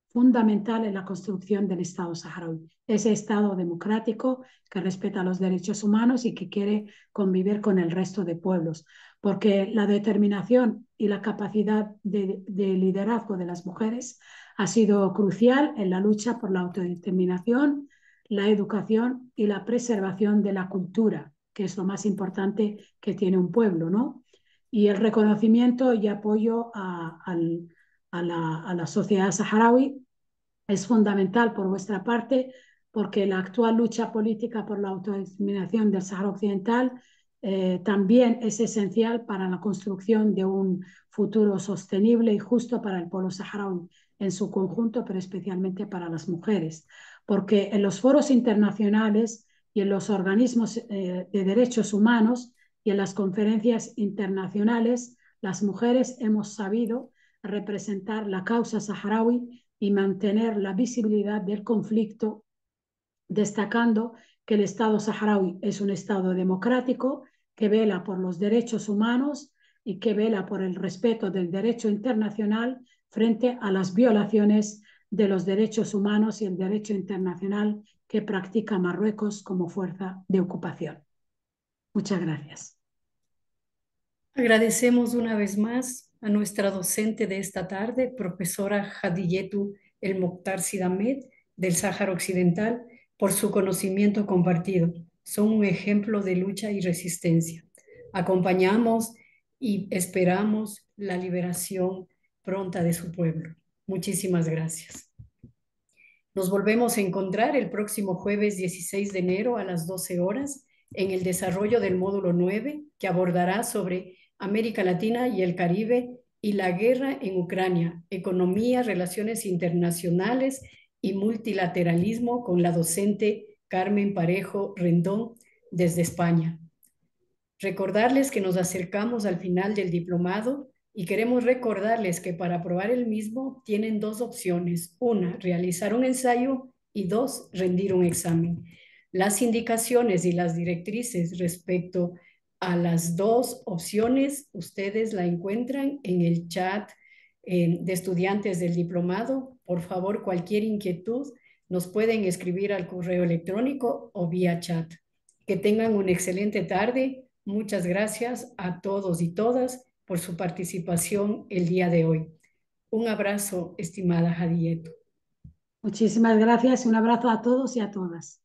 fundamental en la construcción del Estado saharaui. Ese Estado democrático que respeta los derechos humanos y que quiere convivir con el resto de pueblos. Porque la determinación y la capacidad de liderazgo de las mujeres ha sido crucial en la lucha por la autodeterminación, la educación y la preservación de la cultura, que es lo más importante que tiene un pueblo, ¿no? y el reconocimiento y apoyo a la sociedad saharaui es fundamental por vuestra parte, porque la actual lucha política por la autodeterminación del Sáhara Occidental también es esencial para la construcción de un futuro sostenible y justo para el pueblo saharaui en su conjunto, pero especialmente para las mujeres, porque en los foros internacionales y en los organismos de derechos humanos y en las conferencias internacionales, las mujeres hemos sabido representar la causa saharaui y mantener la visibilidad del conflicto, destacando que el Estado saharaui es un Estado democrático que vela por los derechos humanos y que vela por el respeto del derecho internacional frente a las violaciones de los derechos humanos y el derecho internacional que practica Marruecos como fuerza de ocupación. Muchas gracias. Agradecemos una vez más a nuestra docente de esta tarde, profesora Hadiyetu El Mokhtar Sidamed, del Sáhara Occidental, por su conocimiento compartido. Son un ejemplo de lucha y resistencia. Acompañamos y esperamos la liberación pronta de su pueblo. Muchísimas gracias. Nos volvemos a encontrar el próximo jueves 16 de enero a las 12 horas en el desarrollo del módulo 9, que abordará sobre América Latina y el Caribe y la guerra en Ucrania, economía, relaciones internacionales y multilateralismo, con la docente Carmen Parejo Rendón desde España. Recordarles que nos acercamos al final del diplomado y queremos recordarles que para aprobar el mismo tienen dos opciones. Una, realizar un ensayo, y dos, rendir un examen. Las indicaciones y las directrices respecto a las dos opciones, ustedes la encuentran en el chat de estudiantes del diplomado. Por favor, cualquier inquietud nos pueden escribir al correo electrónico o vía chat. Que tengan una excelente tarde. Muchas gracias a todos y todas por su participación el día de hoy. Un abrazo, estimada Hadiyetu. Muchísimas gracias y un abrazo a todos y a todas.